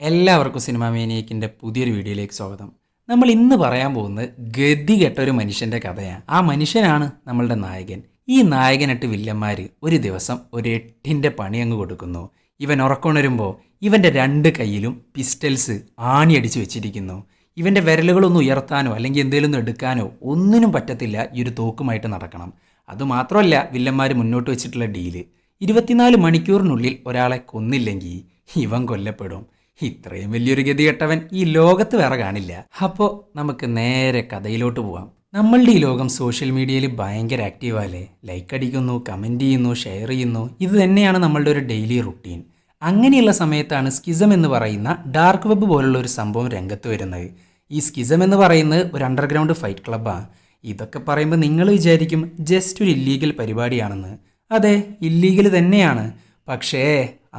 എല്ലാവർക്കും സിനിമാ മേനിയക്കിൻ്റെ പുതിയൊരു വീഡിയോയിലേക്ക് സ്വാഗതം. നമ്മൾ ഇന്ന് പറയാൻ പോകുന്നത് ഗതികെട്ട ഒരു മനുഷ്യൻ്റെ കഥയാണ്. ആ മനുഷ്യനാണ് നമ്മളുടെ നായകൻ. ഈ നായകനിട്ട് വില്ലന്മാർ ഒരു ദിവസം ഒരു 8ന്റെ പണി അങ്ങ് കൊടുക്കുന്നു. ഇവൻ ഉറക്കമുണരുമ്പോൾ ഇവൻ്റെ 2 കൈയിലും പിസ്റ്റൽസ് ആണിയടിച്ച് വെച്ചിരിക്കുന്നു. ഇവൻ്റെ വിരലുകളൊന്നും ഉയർത്താനോ അല്ലെങ്കിൽ എന്തെങ്കിലും ഒന്ന് എടുക്കാനോ ഒന്നിനും പറ്റത്തില്ല. ഈ ഒരു തോക്കുമായിട്ട് നടക്കണം. അതുമാത്രമല്ല, വില്ലന്മാർ മുന്നോട്ട് വെച്ചിട്ടുള്ള ഡീല് 24 മണിക്കൂറിനുള്ളിൽ ഒരാളെ കൊന്നില്ലെങ്കിൽ ഇവൻ കൊല്ലപ്പെടും. ഇത്രയും വലിയൊരു ഗതികെട്ടവൻ ഈ ലോകത്ത് വേറെ കാണില്ല. അപ്പോൾ നമുക്ക് നേരെ കഥയിലോട്ട് പോവാം. നമ്മളുടെ ഈ ലോകം സോഷ്യൽ മീഡിയയിൽ ഭയങ്കര ആക്റ്റീവല്ലേ. ലൈക്ക് അടിക്കുന്നു, കമൻറ്റ് ചെയ്യുന്നു, ഷെയർ ചെയ്യുന്നു. ഇത് തന്നെയാണ് നമ്മളുടെ ഒരു ഡെയിലി റുട്ടീൻ. അങ്ങനെയുള്ള സമയത്താണ് സ്കിസം എന്ന് പറയുന്ന ഡാർക്ക് വെബ് പോലുള്ള ഒരു സംഭവം രംഗത്ത് വരുന്നത്. ഈ സ്കിസം എന്ന് പറയുന്നത് ഒരു അണ്ടർഗ്രൗണ്ട് ഫൈറ്റ് ക്ലബ്ബാണ്. ഇതൊക്കെ പറയുമ്പോൾ നിങ്ങൾ വിചാരിക്കും ജസ്റ്റ് ഒരു ഇല്ലീഗൽ പരിപാടിയാണെന്ന്. അതെ, ഇല്ലീഗൽ തന്നെയാണ്. പക്ഷേ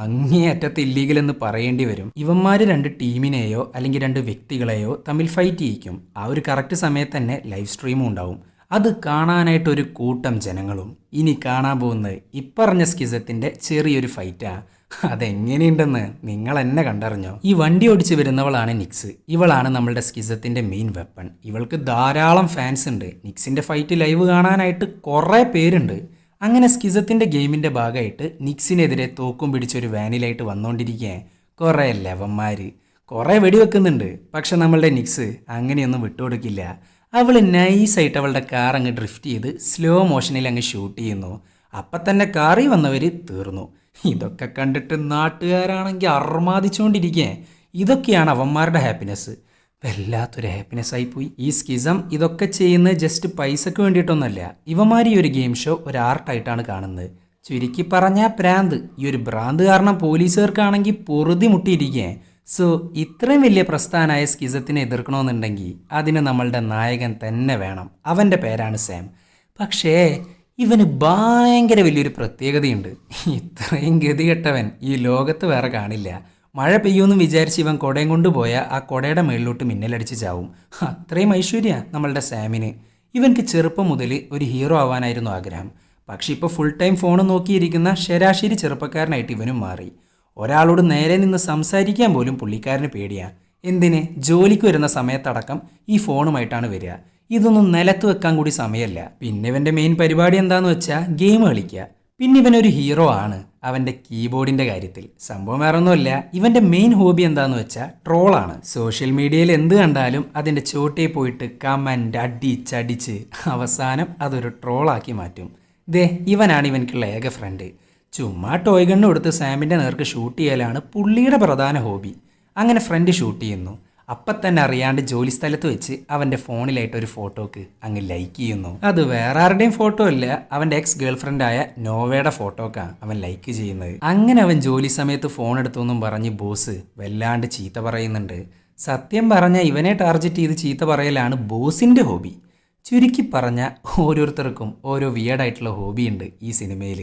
അങ്ങേയറ്റത്ത് ഇല്ലീഗൽ എന്ന് പറയേണ്ടി വരും. ഇവന്മാർ 2 ടീമിനെയോ അല്ലെങ്കിൽ 2 വ്യക്തികളെയോ തമ്മിൽ ഫൈറ്റ് ചെയ്യിക്കും. ആ ഒരു കറക്റ്റ് സമയത്ത് തന്നെ ലൈവ് സ്ട്രീമും ഉണ്ടാവും. അത് കാണാനായിട്ടൊരു കൂട്ടം ജനങ്ങളും. ഇനി കാണാൻ പോകുന്നത് ഇപ്പറഞ്ഞ സ്കിസത്തിൻ്റെ ചെറിയൊരു ഫൈറ്റാ. അതെങ്ങനെയുണ്ടെന്ന് നിങ്ങൾ എന്നെ കണ്ടറിഞ്ഞോ. ഈ വണ്ടി ഓടിച്ച് വരുന്നവളാണ് നിക്സ്. ഇവളാണ് നമ്മളുടെ സ്കിസത്തിൻ്റെ മെയിൻ വെപ്പൺ. ഇവൾക്ക് ധാരാളം ഫാൻസ് ഉണ്ട്. നിക്സിൻ്റെ ഫൈറ്റ് ലൈവ് കാണാനായിട്ട് കുറേ പേരുണ്ട്. അങ്ങനെ സ്കിസത്തിൻ്റെ ഗെയിമിൻ്റെ ഭാഗമായിട്ട് നിക്സിനെതിരെ തോക്കും പിടിച്ചൊരു വാനിലായിട്ട് വന്നുകൊണ്ടിരിക്കുകയാണ് കുറേ ലെവന്മാർ. കുറേ വെടിവെക്കുന്നുണ്ട്. പക്ഷെ നമ്മളുടെ നിക്സ് അങ്ങനെയൊന്നും വിട്ടുകൊടുക്കില്ല. അവൾ നൈസായിട്ട് അവളുടെ കാർ അങ്ങ് ഡ്രിഫ്റ്റ് ചെയ്ത് സ്ലോ മോഷനിൽ അങ്ങ് ഷൂട്ട് ചെയ്യുന്നു. അപ്പം തന്നെ കാറിൽ വന്നവർ തീർന്നു. ഇതൊക്കെ കണ്ടിട്ട് നാട്ടുകാരാണെങ്കിൽ അർമാദിച്ചുകൊണ്ടിരിക്കുക. ഇതൊക്കെയാണ് അവന്മാരുടെ ഹാപ്പിനെസ്. വല്ലാത്തൊരു ഹാപ്പിനെസ് ആയിപ്പോയി. ഈ സ്കിസം ഇതൊക്കെ ചെയ്യുന്നത് ജസ്റ്റ് പൈസക്ക് വേണ്ടിയിട്ടൊന്നുമല്ല. ഇവന്മാർ ഈ ഒരു ഗെയിം ഷോ ഒരു ആർട്ടായിട്ടാണ് കാണുന്നത്. ചുരുക്കി പറഞ്ഞാൽ പ്രാന്ത്. ഈ ഒരു ഭ്രാന്ത് കാരണം പോലീസുകാർക്കാണെങ്കിൽ പൊറുതി മുട്ടിയിരിക്കുക. സോ ഇത്രയും വലിയ പ്രസ്ഥാനമായ സ്കിസത്തിനെ എതിർക്കണമെന്നുണ്ടെങ്കിൽ അതിന് നമ്മളുടെ നായകൻ തന്നെ വേണം. അവൻ്റെ പേരാണ് സാം. പക്ഷേ ഇവന് ഭയങ്കര വലിയൊരു പ്രത്യേകതയുണ്ട്. ഇത്രയും ഗതികെട്ടവൻ ഈ ലോകത്ത് വേറെ കാണില്ല. മഴ പെയ്യുമെന്ന് വിചാരിച്ച് ഇവൻ കുടയും കൊണ്ടുപോയാൽ ആ കുടയുടെ മേളിലോട്ട് മിന്നലടിച്ച് ചാവും. അത്രയും ഐശ്വര്യ നമ്മളുടെ സാമിന്. ഇവൻക്ക് ചെറുപ്പം മുതൽ ഒരു ഹീറോ ആവാനായിരുന്നു ആഗ്രഹം. പക്ഷെ ഇപ്പോൾ ഫുൾ ടൈം ഫോൺ നോക്കിയിരിക്കുന്ന ശരാശരി ചെറുപ്പക്കാരനായിട്ട് ഇവനും മാറി. ഒരാളോട് നേരെ നിന്ന് സംസാരിക്കാൻ പോലും പുള്ളിക്കാരന് പേടിയാണ്. എന്തിന്? ജോലിക്ക് വരുന്ന സമയത്തടക്കം ഈ ഫോണുമായിട്ടാണ് വരിക. ഇതൊന്നും നിലത്ത് വെക്കാൻ കൂടി സമയമല്ല. പിന്നെ ഇവൻ്റെ മെയിൻ പരിപാടി എന്താണെന്ന് വെച്ചാൽ ഗെയിം കളിക്കുക. പിന്നെ ഇവനൊരു ഹീറോ ആണ് അവൻ്റെ കീബോർഡിൻ്റെ കാര്യത്തിൽ. സംഭവം വേറെ ഒന്നുമല്ല, ഇവൻ്റെ മെയിൻ ഹോബി എന്താണെന്ന് വെച്ചാൽ ട്രോളാണ്. സോഷ്യൽ മീഡിയയിൽ എന്ത് കണ്ടാലും അതിൻ്റെ ചോട്ടയിൽ പോയിട്ട് കമൻറ്റ് അടിച്ചടിച്ച് അവസാനം അതൊരു ട്രോളാക്കി മാറ്റും. ദേ ഇവനാണ് ഇവനക്കുള്ള ഏക ഫ്രണ്ട്. ചുമ്മാ ടോയ് ഗണ്ണ് കൊടുത്ത് സാമിൻ്റെ നേർക്ക് ഷൂട്ട് ചെയ്യലാണ് പുള്ളിയുടെ പ്രധാന ഹോബി. അങ്ങനെ ഫ്രണ്ട് ഷൂട്ട് ചെയ്യുന്നു. അപ്പം തന്നെ അറിയാണ്ട് ജോലി സ്ഥലത്ത് വെച്ച് അവൻ്റെ ഫോണിലായിട്ട് ഒരു ഫോട്ടോക്ക് അങ്ങ് ലൈക്ക് ചെയ്യുന്നു. അത് വേറെ ആരുടെയും ഫോട്ടോ അല്ല, അവൻ്റെ എക്സ് ഗേൾ ഫ്രണ്ടായ നോവയുടെ ഫോട്ടോക്കാണ് അവൻ ലൈക്ക് ചെയ്യുന്നത്. അങ്ങനെ അവൻ ജോലി സമയത്ത് ഫോൺ എടുത്തൊന്നും പറഞ്ഞ് ബോസ് വല്ലാണ്ട് ചീത്ത പറയുന്നുണ്ട്. സത്യം പറഞ്ഞാൽ ഇവനെ ടാർഗറ്റ് ചെയ്ത് ചീത്ത പറയലാണ് ബോസിൻ്റെ ഹോബി. ചുരുക്കി പറഞ്ഞാൽ ഓരോരുത്തർക്കും ഓരോ വിയേഡായിട്ടുള്ള ഹോബിയുണ്ട് ഈ സിനിമയിൽ.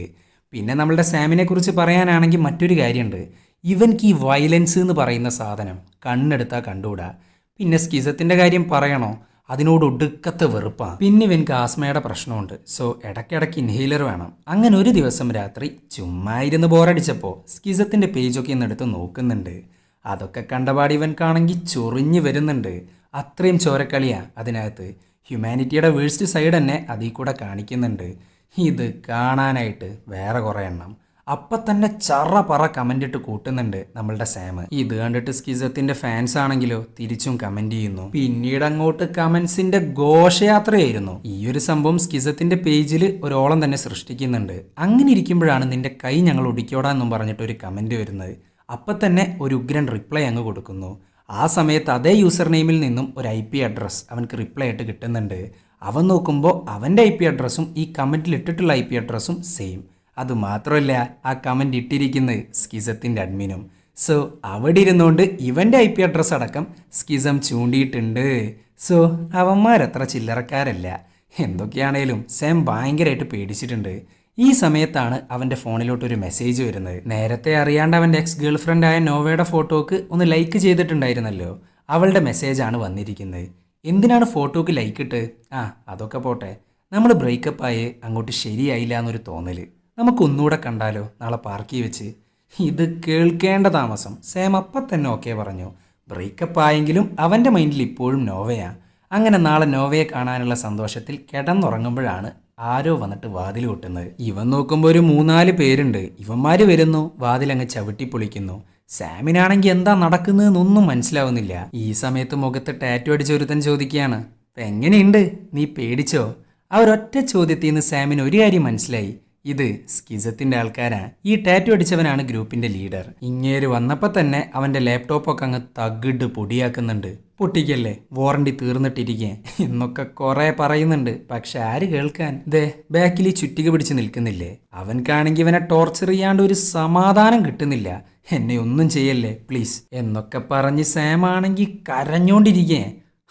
പിന്നെ നമ്മളുടെ സാമിനെ കുറിച്ച് പറയാനാണെങ്കിൽ മറ്റൊരു കാര്യമുണ്ട്. ഇവൻക്ക് ഈ വയലൻസ് എന്ന് പറയുന്ന സാധനം കണ്ണെടുത്താൽ കണ്ടുകൂടാ. പിന്നെ സ്കിസത്തിൻ്റെ കാര്യം പറയണോ, അതിനോട് ഒടുക്കത്തെ വെറുപ്പാണ്. പിന്നെ ഇവൻക്ക് ആസ്മയുടെ പ്രശ്നമുണ്ട്. സോ ഇടയ്ക്കിടയ്ക്ക് ഇൻഹേലർ വേണം. അങ്ങനെ ഒരു ദിവസം രാത്രി ചുമ്മാ ഇരുന്ന് ബോറടിച്ചപ്പോൾ സ്കിസത്തിൻ്റെ പേജൊക്കെ ഇന്നെടുത്ത് നോക്കുന്നുണ്ട്. അതൊക്കെ കണ്ടപാടി ഇവൻക്കാണെങ്കിൽ ചൊറിഞ്ഞ് വരുന്നുണ്ട്. അത്രയും ചോരക്കളിയാണ് അതിനകത്ത്. ഹ്യൂമാനിറ്റിയുടെ വേഴ്സ്റ്റ് സൈഡ് തന്നെ അതിൽ കൂടെ കാണിക്കുന്നുണ്ട്. ഇത് കാണാനായിട്ട് വേറെ കുറേ എണ്ണം. അപ്പം തന്നെ ചറ പറ കമൻ്റ് ഇട്ട് കൂട്ടുന്നുണ്ട് നമ്മളുടെ സാം. ഇത് കണ്ടിട്ട് സ്കിസത്തിൻ്റെ ഫാൻസ് ആണെങ്കിലോ തിരിച്ചും കമൻറ്റ് ചെയ്യുന്നു. പിന്നീട് അങ്ങോട്ട് കമൻസിൻ്റെ ഘോഷയാത്രയായിരുന്നു. ഈ ഒരു സംഭവം സ്കിസത്തിൻ്റെ പേജിൽ ഒരോളം തന്നെ സൃഷ്ടിക്കുന്നുണ്ട്. അങ്ങനെ ഇരിക്കുമ്പോഴാണ് നിന്റെ കൈ ഞങ്ങൾ ഒടിക്കോടാന്നും പറഞ്ഞിട്ട് ഒരു കമൻറ്റ് വരുന്നത്. അപ്പം തന്നെ ഒരു ഉഗ്രൻ റിപ്ലൈ അങ്ങ് കൊടുക്കുന്നു. ആ സമയത്ത് അതേ യൂസർ നെയിമിൽ നിന്നും ഒരു IP അഡ്രസ്സ് അവനക്ക് റിപ്ലൈ ആയിട്ട് കിട്ടുന്നുണ്ട്. അവൻ നോക്കുമ്പോൾ അവൻ്റെ IP അഡ്രസ്സും ഈ കമൻറ്റിൽ ഇട്ടിട്ടുള്ള IP അഡ്രസ്സും സെയിം. അതുമാത്രമല്ല, ആ കമൻറ്റ് ഇട്ടിരിക്കുന്നത് സ്കിസത്തിൻ്റെ അഡ്മിനും. സോ അവിടെ ഇരുന്നുകൊണ്ട് ഇവൻ്റെ IP അഡ്രസ്സ് അടക്കം സ്കിസം ചൂണ്ടിയിട്ടുണ്ട്. സോ അവന്മാരത്ര ചില്ലറക്കാരല്ല. എന്തൊക്കെയാണേലും സാം ഭയങ്കരമായിട്ട് പേടിച്ചിട്ടുണ്ട്. ഈ സമയത്താണ് അവൻ്റെ ഫോണിലോട്ടൊരു മെസ്സേജ് വരുന്നത്. നേരത്തെ അറിയാണ്ട് അവൻ്റെ എക്സ് ഗേൾ ഫ്രണ്ടായ നോവയുടെ ഫോട്ടോക്ക് ഒന്ന് ലൈക്ക് ചെയ്തിട്ടുണ്ടായിരുന്നല്ലോ. അവളുടെ മെസ്സേജാണ് വന്നിരിക്കുന്നത്. എന്തിനാണ് ഫോട്ടോക്ക് ലൈക്ക് ഇട്ട്? അതൊക്കെ പോട്ടെ, നമ്മൾ ബ്രേക്കപ്പ് ആയി അങ്ങോട്ട് ശരിയായില്ല എന്നൊരു തോന്നൽ. നമുക്കൊന്നുകൂടെ കണ്ടാലോ നാളെ പാർക്കിൽ വെച്ച്? ഇത് കേൾക്കേണ്ട താമസം സാം അപ്പം തന്നെ ഓക്കെ പറഞ്ഞു. ബ്രേക്കപ്പ് ആയെങ്കിലും അവൻ്റെ മൈൻഡിൽ ഇപ്പോഴും നോവയാ. അങ്ങനെ നാളെ നോവയെ കാണാനുള്ള സന്തോഷത്തിൽ കിടന്നുറങ്ങുമ്പോഴാണ് ആരോ വന്നിട്ട് വാതിൽ കൊട്ടുന്നത്. ഇവൻ നോക്കുമ്പോൾ ഒരു 3-4 പേരുണ്ട്. ഇവന്മാർ വരുന്നു, വാതിലങ്ങ് ചവിട്ടി പൊളിക്കുന്നു. സാമിനാണെങ്കിൽ എന്താ നടക്കുന്നതെന്നൊന്നും മനസ്സിലാവുന്നില്ല. ഈ സമയത്ത് മുഖത്ത് ടാറ്റു അടിച്ച ഒരുത്തൻ ചോദിക്കുകയാണ്, എങ്ങനെയുണ്ട്, നീ പേടിച്ചോ? ആ ഒരൊറ്റ ചോദ്യത്തിൽ നിന്ന് സാമിന് ഒരു കാര്യം മനസ്സിലായി, ഇത് സ്കിസത്തിന്റെ ആൾക്കാരാ. ഈ ടാറ്റു അടിച്ചവനാണ് ഗ്രൂപ്പിന്റെ ലീഡർ. ഇങ്ങേര് വന്നപ്പോൾ തന്നെ അവന്റെ ലാപ്ടോപ്പൊക്കെ അങ്ങ് തകിട്ട് പൊടിയാക്കുന്നുണ്ട്. പൊട്ടിക്കല്ലേ, വാറണ്ടി തീർന്നിട്ടിരിക്കേ എന്നൊക്കെ കുറെ പറയുന്നുണ്ട്. പക്ഷെ ആര് കേൾക്കാൻ? ദേ ബാക്കിൽ ഈ ചുറ്റിക പിടിച്ച് നിൽക്കുന്നില്ലേ, അവൻക്കാണെങ്കിൽ ഇവനെ ടോർച്ചർ ചെയ്യാണ്ട് ഒരു സമാധാനം കിട്ടുന്നില്ല. എന്നെ ഒന്നും ചെയ്യല്ലേ പ്ലീസ് എന്നൊക്കെ പറഞ്ഞ് സാം ആണെങ്കിൽ കരഞ്ഞോണ്ടിരിക്കേ.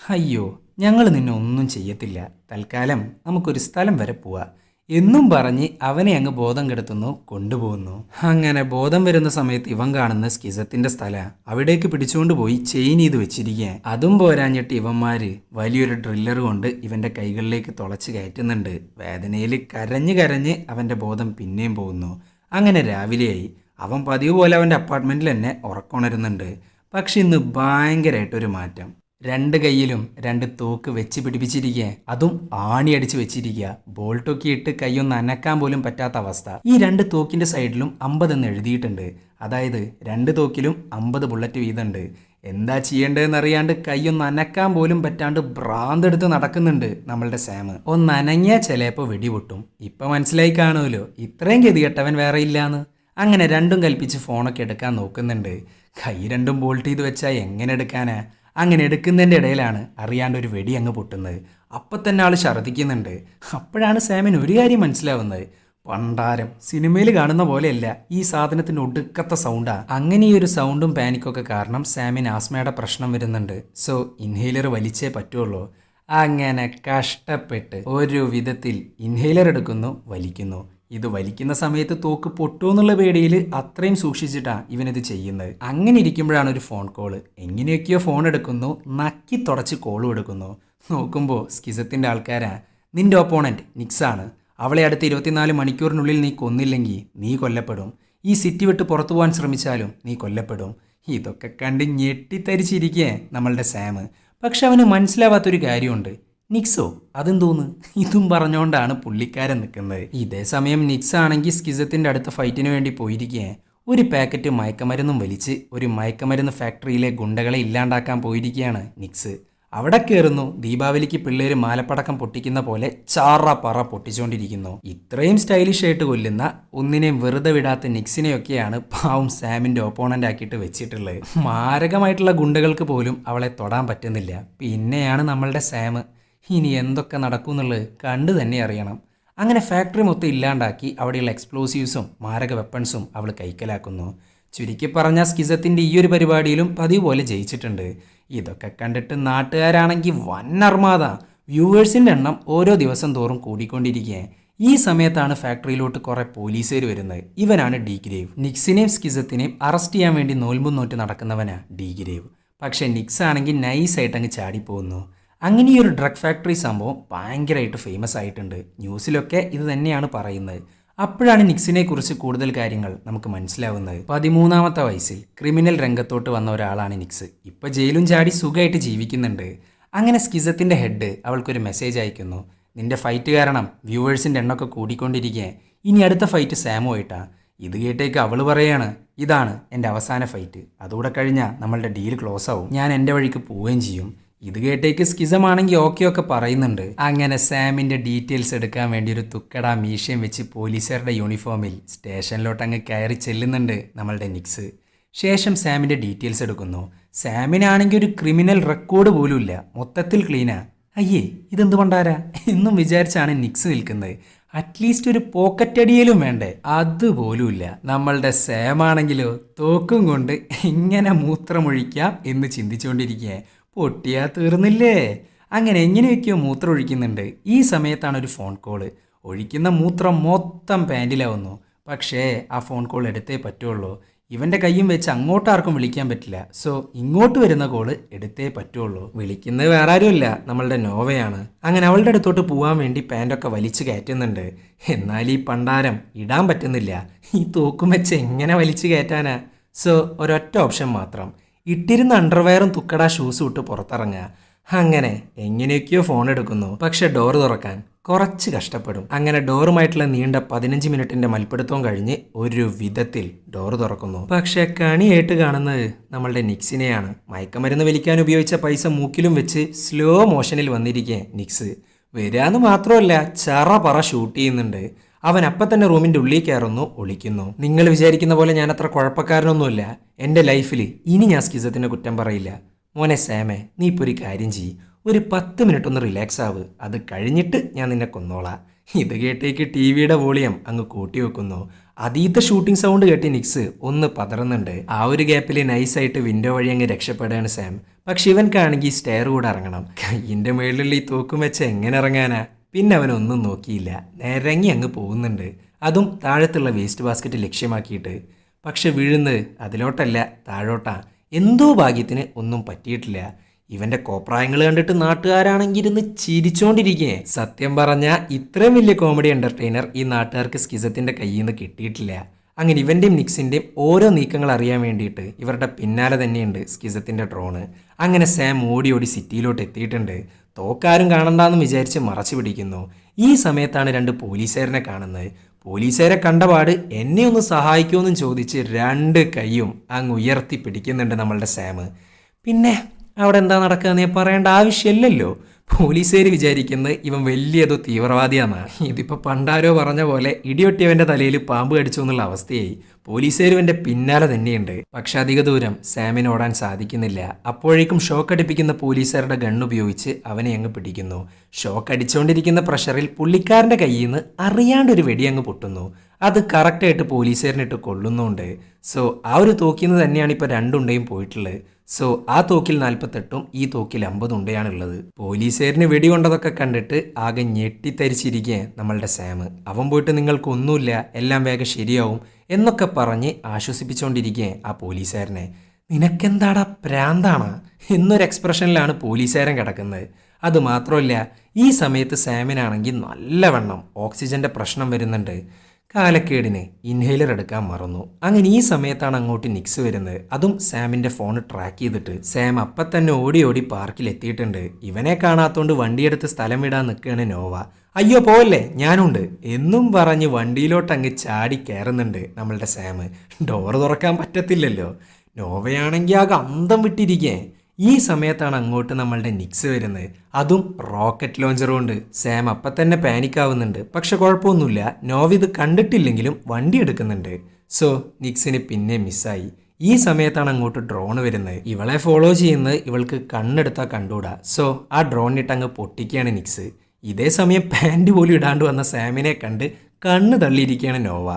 അയ്യോ, ഞങ്ങൾ നിന്നെ ഒന്നും ചെയ്യത്തില്ല, തൽക്കാലം നമുക്കൊരു സ്ഥലം വരെ പോവാ എന്നും പറഞ്ഞ് അവനെ അങ്ങ് ബോധം കെടുത്തുന്നു, കൊണ്ടുപോകുന്നു. അങ്ങനെ ബോധം വരുന്ന സമയത്ത് ഇവൻ കാണുന്ന സ്കിസത്തിന്റെ സ്ഥലം. അവിടേക്ക് പിടിച്ചുകൊണ്ട് പോയി ചെയിൻ ചെയ്ത് വെച്ചിരിക്കുക. അതും പോരാഞ്ഞിട്ട് ഇവന്മാര് വലിയൊരു ഡ്രില്ലർ കൊണ്ട് ഇവന്റെ കൈകളിലേക്ക് തുളച്ച് കയറ്റുന്നുണ്ട്. വേദനയിൽ കരഞ്ഞ് കരഞ്ഞ് അവന്റെ ബോധം പിന്നെയും പോകുന്നു. അങ്ങനെ രാവിലെയായി. അവൻ പതിവ് പോലെ അവന്റെ അപ്പാർട്ട്മെന്റിൽ തന്നെ ഉറക്കമുണരുന്നുണ്ട്. പക്ഷെ ഇന്ന് ഭയങ്കരമായിട്ടൊരു മാറ്റം. 2 കൈയിലും 2 തോക്ക് വെച്ച് പിടിപ്പിച്ചിരിക്കുക, അതും ആണി അടിച്ച് വെച്ചിരിക്കുക. ബോൾട്ടൊക്കെ ഇട്ട് കൈയൊന്ന് അനക്കാൻ പോലും പറ്റാത്ത അവസ്ഥ. ഈ 2 തോക്കിന്റെ സൈഡിലും 50 എന്ന് എഴുതിയിട്ടുണ്ട്. അതായത് 2 തോക്കിലും 50 ബുള്ളറ്റ് വീതമുണ്ട്. എന്താ ചെയ്യേണ്ടതെന്ന് അറിയാണ്ട് കൈയൊന്ന് അനക്കാൻ പോലും പറ്റാണ്ട് ഭ്രാന്തെടുത്ത് നടക്കുന്നുണ്ട് നമ്മളുടെ സാം. ഒന്ന് അനങ്ങിയാൽ ചിലപ്പോൾ വെടിപൊട്ടും. ഇപ്പം മനസ്സിലായി കാണുമല്ലോ, ഇത്രയും ഗതികെട്ടവൻ വേറെ ഇല്ലാന്ന്. അങ്ങനെ 2ഉം കൽപ്പിച്ച് ഫോണൊക്കെ എടുക്കാൻ നോക്കുന്നുണ്ട്. കൈ 2ഉം ബോൾട്ട് ചെയ്ത് വെച്ചാൽ എങ്ങനെ എടുക്കാനാ? അങ്ങനെ എടുക്കുന്നതിൻ്റെ ഇടയിലാണ് അറിയാണ്ട് ഒരു വെടി അങ്ങ് പൊട്ടുന്നത്. അപ്പം തന്നെ ആൾ ഛർദ്ദിക്കുന്നുണ്ട്. അപ്പോഴാണ് സാമിന് ഒരു കാര്യം മനസ്സിലാവുന്നത്, പണ്ടാരം സിനിമയിൽ കാണുന്ന പോലെയല്ല, ഈ സാധനത്തിന് ഒടുക്കത്തെ സൗണ്ടാ. അങ്ങനെ ഈ ഒരു സൗണ്ടും പാനിക്കൊക്കെ കാരണം സാമിന് ആസ്മയുടെ പ്രശ്നം വരുന്നുണ്ട്. സോ ഇൻഹേലർ വലിച്ചേ പറ്റുള്ളൂ. അങ്ങനെ കഷ്ടപ്പെട്ട് ഒരു വിധത്തിൽ ഇൻഹേലർ എടുക്കുന്നു, വലിക്കുന്നു. ഇത് വലിക്കുന്ന സമയത്ത് തോക്ക് പൊട്ടുമെന്നുള്ള പേടിയിൽ അത്രയും സൂക്ഷിച്ചിട്ടാണ് ഇവനിത് ചെയ്യുന്നത്. അങ്ങനെ ഇരിക്കുമ്പോഴാണ് ഒരു ഫോൺ കോള്. എങ്ങനെയൊക്കെയോ ഫോൺ എടുക്കുന്നു, നക്കി തുടച്ച് കോളും എടുക്കുന്നു. നോക്കുമ്പോൾ സ്കിസത്തിന്റെ ആൾക്കാരാ. നിന്റെ ഓപ്പോണന്റ് നിക്സാണ്. അവളെ അടുത്ത 24 മണിക്കൂറിനുള്ളിൽ നീ കൊന്നില്ലെങ്കിൽ നീ കൊല്ലപ്പെടും. ഈ സിറ്റി വിട്ട് പുറത്തു പോകാൻ ശ്രമിച്ചാലും നീ കൊല്ലപ്പെടും. ഇതൊക്കെ കണ്ട് ഞെട്ടിത്തരിച്ചിരിക്കേ നമ്മളുടെ സാം. പക്ഷെ അവന് മനസ്സിലാവാത്തൊരു കാര്യമുണ്ട്. നിക്സോ, അതെന്തോന്ന്? ഇതും പറഞ്ഞുകൊണ്ടാണ് പുള്ളിക്കാരൻ നിൽക്കുന്നത്. ഇതേ സമയം നിക്സ് ആണെങ്കിൽ സ്കിസത്തിന്റെ അടുത്ത ഫൈറ്റിന് വേണ്ടി പോയിരിക്കുക. ഒരു പാക്കറ്റ് മയക്കമരുന്നും വലിച്ച് ഒരു മയക്കമരുന്ന് ഫാക്ടറിയിലെ ഗുണ്ടകളെ ഇല്ലാണ്ടാക്കാൻ പോയിരിക്കുകയാണ് നിക്സ്. അവിടെ കയറുന്നു. ദീപാവലിക്ക് പിള്ളേര് മാലപ്പടക്കം പൊട്ടിക്കുന്ന പോലെ ചാറ പറ പൊട്ടിച്ചുകൊണ്ടിരിക്കുന്നു. ഇത്രയും സ്റ്റൈലിഷ് ആയിട്ട് കൊല്ലുന്ന, ഒന്നിനെയും വെറുതെ വിടാത്ത നിക്സിനെയൊക്കെയാണ് പാവം സാമിന്റെ ഓപ്പോണന്റ് ആക്കിയിട്ട് വെച്ചിട്ടുള്ളത്. മാരകമായിട്ടുള്ള ഗുണ്ടകൾക്ക് പോലും അവളെ തൊടാൻ പറ്റുന്നില്ല. പിന്നെയാണ് നമ്മളുടെ സാം. ഇനി എന്തൊക്കെ നടക്കും എന്നുള്ളത് കണ്ടു തന്നെ അറിയണം. അങ്ങനെ ഫാക്ടറി മൊത്തം ഇല്ലാണ്ടാക്കി അവിടെയുള്ള എക്സ്പ്ലോസീവ്സും മാരക വെപ്പൺസും അവൾ കൈക്കലാക്കുന്നു. ചുരുക്കി പറഞ്ഞ സ്കിസത്തിന്റെ ഈ ഒരു പരിപാടിയിലും പതിവ് പോലെ ജയിച്ചിട്ടുണ്ട്. ഇതൊക്കെ കണ്ടിട്ട് നാട്ടുകാരാണെങ്കിൽ വൻ അർമാദ. വ്യൂവേഴ്സിന്റെ എണ്ണം ഓരോ ദിവസം തോറും കൂടിക്കൊണ്ടിരിക്കുക. ഈ സമയത്താണ് ഫാക്ടറിയിലോട്ട് കുറെ പോലീസുകാർ വരുന്നത്. ഇവനാണ് ഡി ഗ്രേവ്. നിക്സിനെയും സ്കിസത്തിനെയും അറസ്റ്റ് ചെയ്യാൻ വേണ്ടി നോൽമ്പും നോറ്റ് നടക്കുന്നവനാ ഡി ഗ്രേവ്. പക്ഷെ നിക്സ് ആണെങ്കിൽ നൈസായിട്ട് അങ്ങ് ചാടിപ്പോകുന്നു. അങ്ങനെ ഈ ഒരു ഡ്രഗ് ഫാക്ടറി സംഭവം ഭയങ്കരമായിട്ട് ഫേമസ് ആയിട്ടുണ്ട്. ന്യൂസിലൊക്കെ ഇത് തന്നെയാണ് പറയുന്നത്. അപ്പോഴാണ് നിക്സിനെ കുറിച്ച് കൂടുതൽ കാര്യങ്ങൾ നമുക്ക് മനസ്സിലാവുന്നത്. 13ാമത്തെ വയസ്സിൽ ക്രിമിനൽ രംഗത്തോട്ട് വന്ന ഒരാളാണ് നിക്സ്. ഇപ്പൊ ജയിലും ചാടി സുഖമായിട്ട് ജീവിക്കുന്നുണ്ട്. അങ്ങനെ സ്കിസത്തിന്റെ ഹെഡ് അവൾക്കൊരു മെസ്സേജ് അയക്കുന്നു. നിന്റെ ഫൈറ്റ് കാരണം വ്യൂവേഴ്സിന്റെ എണ്ണമൊക്കെ കൂടിക്കൊണ്ടിരിക്കുക. ഇനി അടുത്ത ഫൈറ്റ് സാമുമായിട്ടാ. ഇത് കേട്ടേക്ക് അവള് പറയാണ്, ഇതാണ് എൻ്റെ അവസാന ഫൈറ്റ്. അതുകൂടെ കഴിഞ്ഞാൽ നമ്മളുടെ ഡീൽ ക്ലോസ് ആവും. ഞാൻ എൻ്റെ വഴിക്ക് പോവുകയും ചെയ്യും. ഇത് കേട്ടേക്ക് സ്കിസമാണെങ്കിൽ ഓക്കെ പറയുന്നുണ്ട്. അങ്ങനെ സാമിന്റെ ഡീറ്റെയിൽസ് എടുക്കാൻ വേണ്ടി ഒരു തുക്കട മീശയും വെച്ച് പോലീസുകാരുടെ യൂണിഫോമിൽ സ്റ്റേഷനിലോട്ട് അങ്ങ് കയറി ചെല്ലുന്നുണ്ട് നമ്മളുടെ നിക്സ്. ശേഷം സാമിന്റെ ഡീറ്റെയിൽസ് എടുക്കുന്നു. സാമിനാണെങ്കിൽ ഒരു ക്രിമിനൽ റെക്കോർഡ് പോലും ഇല്ല, മൊത്തത്തിൽ ക്ലീനാ. അയ്യേ, ഇതെന്ത് പണ്ടാരാ എന്നും വിചാരിച്ചാണ് നിക്സ് നിൽക്കുന്നത്. അറ്റ്ലീസ്റ്റ് ഒരു പോക്കറ്റ് അടിയിലും വേണ്ടേ, അതുപോലുമില്ല. നമ്മളുടെ സാമാണെങ്കിലോ തോക്കും കൊണ്ട് എങ്ങനെ മൂത്രമൊഴിക്കാം എന്ന് ചിന്തിച്ചുകൊണ്ടിരിക്കുക. പൊട്ടിയാ തീർന്നില്ലേ? അങ്ങനെ എങ്ങനെയൊക്കെയോ മൂത്രം ഒഴിക്കുന്നുണ്ട്. ഈ സമയത്താണ് ഒരു ഫോൺ കോള്. ഒഴിക്കുന്ന മൂത്രം മൊത്തം പാൻറ്റിലാവുന്നു. പക്ഷേ ആ ഫോൺ കോൾ എടുത്തേ പറ്റുള്ളൂ. ഇവന്റെ കയ്യും വെച്ച് അങ്ങോട്ടാർക്കും വിളിക്കാൻ പറ്റില്ല. സോ ഇങ്ങോട്ട് വരുന്ന കോള് എടുത്തേ പറ്റുള്ളൂ. വിളിക്കുന്നത് വേറെ ആരുമില്ല, നമ്മളുടെ നോവയാണ്. അങ്ങനെ അവളുടെ അടുത്തോട്ട് പോകാൻ വേണ്ടി പാൻറ്റൊക്കെ വലിച്ചു കയറ്റുന്നുണ്ട്. എന്നാൽ ഈ പണ്ടാരം ഇടാൻ പറ്റുന്നില്ല. ഈ തൂക്കും വെച്ച് എങ്ങനെ വലിച്ചു കയറ്റാനാ? സോ ഒരൊറ്റ ഓപ്ഷൻ മാത്രം, ഇട്ടിരുന്ന അണ്ടർവെയറും തുക്കടാ ഷൂസും ഇട്ട് പുറത്തിറങ്ങുക. അങ്ങനെ എങ്ങനെയൊക്കെയോ ഫോൺ എടുക്കുന്നു. പക്ഷെ ഡോർ തുറക്കാൻ കുറച്ച് കഷ്ടപ്പെടും. അങ്ങനെ ഡോറുമായിട്ടുള്ള നീണ്ട 15 മിനിറ്റിന്റെ മൽപ്പിടുത്തവും കഴിഞ്ഞ് ഒരു വിധത്തിൽ ഡോർ തുറക്കുന്നു. പക്ഷെ കണിയായിട്ട് കാണുന്നത് നമ്മളുടെ നിക്സിനെയാണ്. മയക്കമരുന്ന് വലിക്കാൻ ഉപയോഗിച്ച പൈസ മൂക്കിലും വെച്ച് സ്ലോ മോഷനിൽ വന്നിരിക്കേ നിക്സ്. വരാന്ന് മാത്രമല്ല ചറ പറ ഷൂട്ട് ചെയ്യുന്നുണ്ട്. അവൻ അപ്പം തന്നെ റൂമിന്റെ ഉള്ളിൽ കയറുന്നു, ഒളിക്കുന്നു. നിങ്ങൾ വിചാരിക്കുന്ന പോലെ ഞാൻ അത്ര കുഴപ്പക്കാരനൊന്നുമില്ല. എൻ്റെ ലൈഫിൽ ഇനി ഞാൻ സ്കിസത്തിൻ്റെ കുറ്റം പറയില്ല. മോനെ സാമേ, നീ ഇപ്പോൾ ഒരു കാര്യം ചെയ്യ്, ഒരു 10 മിനിറ്റ് ഒന്ന് റിലാക്സ് ആവ്, അത് കഴിഞ്ഞിട്ട് ഞാൻ നിന്നെ കൊന്നോളാം. ഇത് കേട്ടേക്ക് ടി വിയുടെ വോളിയം അങ്ങ് കൂട്ടി വെക്കുന്നു. അതീത്തെ ഷൂട്ടിംഗ് സൗണ്ട് കേട്ട് നിക്സ് ഒന്ന് പതറുന്നുണ്ട്. ആ ഒരു ഗ്യാപ്പിൽ നൈസായിട്ട് വിൻഡോ വഴി അങ്ങ് രക്ഷപ്പെടുകയാണ് സാം. പക്ഷെ ഇവൻക്കാണെങ്കിൽ സ്റ്റെയർ കൂടെ ഇറങ്ങണം. കയ്യിൻ്റെ മേളിലുള്ള ഈ തൂക്കും വെച്ച് എങ്ങനെ ഇറങ്ങാനാ? പിന്നെ അവനൊന്നും നോക്കിയില്ല, നിരങ്ങി അങ്ങ് പോകുന്നുണ്ട്. അതും താഴത്തുള്ള വേസ്റ്റ് ബാസ്ക്കറ്റ് ലക്ഷ്യമാക്കിയിട്ട്. പക്ഷെ വീഴുന്നത് അതിലോട്ടല്ല, താഴോട്ടാ. എന്തോ ഭാഗ്യത്തിന് ഒന്നും പറ്റിയിട്ടില്ല. ഇവന്റെ കോപ്രായങ്ങൾ കണ്ടിട്ട് നാട്ടുകാരാണെങ്കിൽ ഇരുന്ന് ചിരിച്ചോണ്ടിരിക്കേ. സത്യം പറഞ്ഞാൽ ഇത്രയും വലിയ കോമഡി എന്റർടൈനർ ഈ നാട്ടുകാർക്ക് സ്കിസത്തിന്റെ കയ്യിൽ നിന്ന് കിട്ടിയിട്ടില്ല. അങ്ങനെ ഇവന്റെയും നിക്സിന്റെയും ഓരോ നീക്കങ്ങൾ അറിയാൻ വേണ്ടിയിട്ട് ഇവരുടെ പിന്നാലെ തന്നെയുണ്ട് സ്കിസത്തിന്റെ ഡ്രോണ്. അങ്ങനെ സാം ഓടി ഓടി സിറ്റിയിലോട്ട് എത്തിയിട്ടുണ്ട്. തോക്കാരും കാണണ്ടെന്ന് വിചാരിച്ച് മറച്ചു പിടിക്കുന്നു. ഈ സമയത്താണ് 2 പോലീസുകാരനെ കാണുന്നത്. പോലീസുകാരെ കണ്ടപാട് എന്നെ ഒന്ന് സഹായിക്കുമെന്നും ചോദിച്ച് 2 കൈയും അങ്ങ് ഉയർത്തി പിടിക്കുന്നുണ്ട് നമ്മളുടെ സാം. പിന്നെ അവിടെ എന്താ നടക്കുകയെന്ന് പറയേണ്ട ആവശ്യമില്ലല്ലോ. പോലീസുകാർ വിചാരിക്കുന്നത് ഇവൻ വലിയതോ തീവ്രവാദിയാന്നാ. ഇതിപ്പോൾ പണ്ടാരോ പറഞ്ഞ പോലെ ഇടിയൊട്ടിയവൻ്റെ തലയിൽ പാമ്പ് കടിച്ചു എന്നുള്ള അവസ്ഥയായി. പോലീസുകാർ ഇവൻ്റെ പിന്നാലെ തന്നെയുണ്ട്. പക്ഷെ അധിക ദൂരം സാമിന് ഓടാൻ സാധിക്കുന്നില്ല. അപ്പോഴേക്കും ഷോക്ക് അടിപ്പിക്കുന്ന പോലീസുകാരുടെ ഗണ്ണുപയോഗിച്ച് അവനെ അങ്ങ് പിടിക്കുന്നു. ഷോക്ക് അടിച്ചുകൊണ്ടിരിക്കുന്ന പ്രഷറിൽ പുള്ളിക്കാരൻ്റെ കയ്യിൽ നിന്ന് അറിയാണ്ടൊരു വെടി അങ്ങ് പൊട്ടുന്നു. അത് കറക്റ്റായിട്ട് പോലീസുകാരനിട്ട് കൊള്ളുന്നുണ്ട്. സോ ആ ഒരു തോക്കിൽ നിന്ന് തന്നെയാണ് ഇപ്പോൾ 2 ഉണ്ടയും പോയിട്ടുള്ളത്. സോ ആ തോക്കിൽ 48ഉം ഈ തോക്കിൽ 50 ഉണ്ടയാണുള്ളത്. പോലീസുകാരന് വെടികൊണ്ടതൊക്കെ കണ്ടിട്ട് ആകെ ഞെട്ടിത്തരിച്ചിരിക്കേ നമ്മളുടെ സാം. അവൻ പോയിട്ട് നിങ്ങൾക്കൊന്നുമില്ല, എല്ലാം വേഗം ശരിയാവും എന്നൊക്കെ പറഞ്ഞ് ആശ്വസിപ്പിച്ചുകൊണ്ടിരിക്കേ ആ പോലീസുകാരനെ. നിനക്കെന്താടാ പ്രാന്താണ് എന്നൊരു എക്സ്പ്രഷനിലാണ് പോലീസുകാരൻ കിടക്കുന്നത്. അതുമാത്രമല്ല ഈ സമയത്ത് സാമിനാണെങ്കിൽ നല്ലവണ്ണം ഓക്സിജന്റെ പ്രശ്നം വരുന്നുണ്ട്. കാലക്കേടിന് ഇൻഹേലർ എടുക്കാൻ മറന്നു. അങ്ങനെ ഈ സമയത്താണ് അങ്ങോട്ട് നിക്സ് വരുന്നത്. അതും സാമിന്റെ ഫോൺ ട്രാക്ക് ചെയ്തിട്ട്. സാം അപ്പം തന്നെ ഓടി ഓടി പാർക്കിൽ എത്തിയിട്ടുണ്ട്. ഇവനെ കാണാത്തോണ്ട് വണ്ടിയെടുത്ത് സ്ഥലം വിടാൻ നിൽക്കുകയാണ് നോവ. അയ്യോ പോവല്ലേ, ഞാനുണ്ട് എന്നും പറഞ്ഞ് വണ്ടിയിലോട്ട് അങ്ങ് ചാടി കയറുന്നുണ്ട് നമ്മളുടെ സാം. ഡോറ് തുറക്കാൻ പറ്റത്തില്ലല്ലോ. നോവയാണെങ്കിൽ ആകെ അന്തം വിട്ടിരിക്കേ. ഈ സമയത്താണ് അങ്ങോട്ട് നമ്മളുടെ നിക്സ് വരുന്നത്. അതും റോക്കറ്റ് ലോഞ്ചർ കൊണ്ട്. സാം അപ്പം തന്നെ പാനിക് ആവുന്നുണ്ട്. പക്ഷെ കുഴപ്പമൊന്നുമില്ല, നോവ ഇത് കണ്ടിട്ടില്ലെങ്കിലും വണ്ടി എടുക്കുന്നുണ്ട്. സോ നിക്സിന് പിന്നെ മിസ്സായി. ഈ സമയത്താണ് അങ്ങോട്ട് ഡ്രോൺ വരുന്നത്. ഇവളെ ഫോളോ ചെയ്യുന്നത് ഇവൾക്ക് കണ്ണെടുത്താൽ കണ്ടുകൂടാ. സോ ആ ഡ്രോണിട്ട് അങ്ങ് പൊട്ടിക്കുകയാണ് നിക്സ്. ഇതേ സമയം പാൻറ് പോലും ഇടാണ്ട് വന്ന സാമിനെ കണ്ട് കണ്ണ് തള്ളിയിരിക്കുകയാണ് നോവ.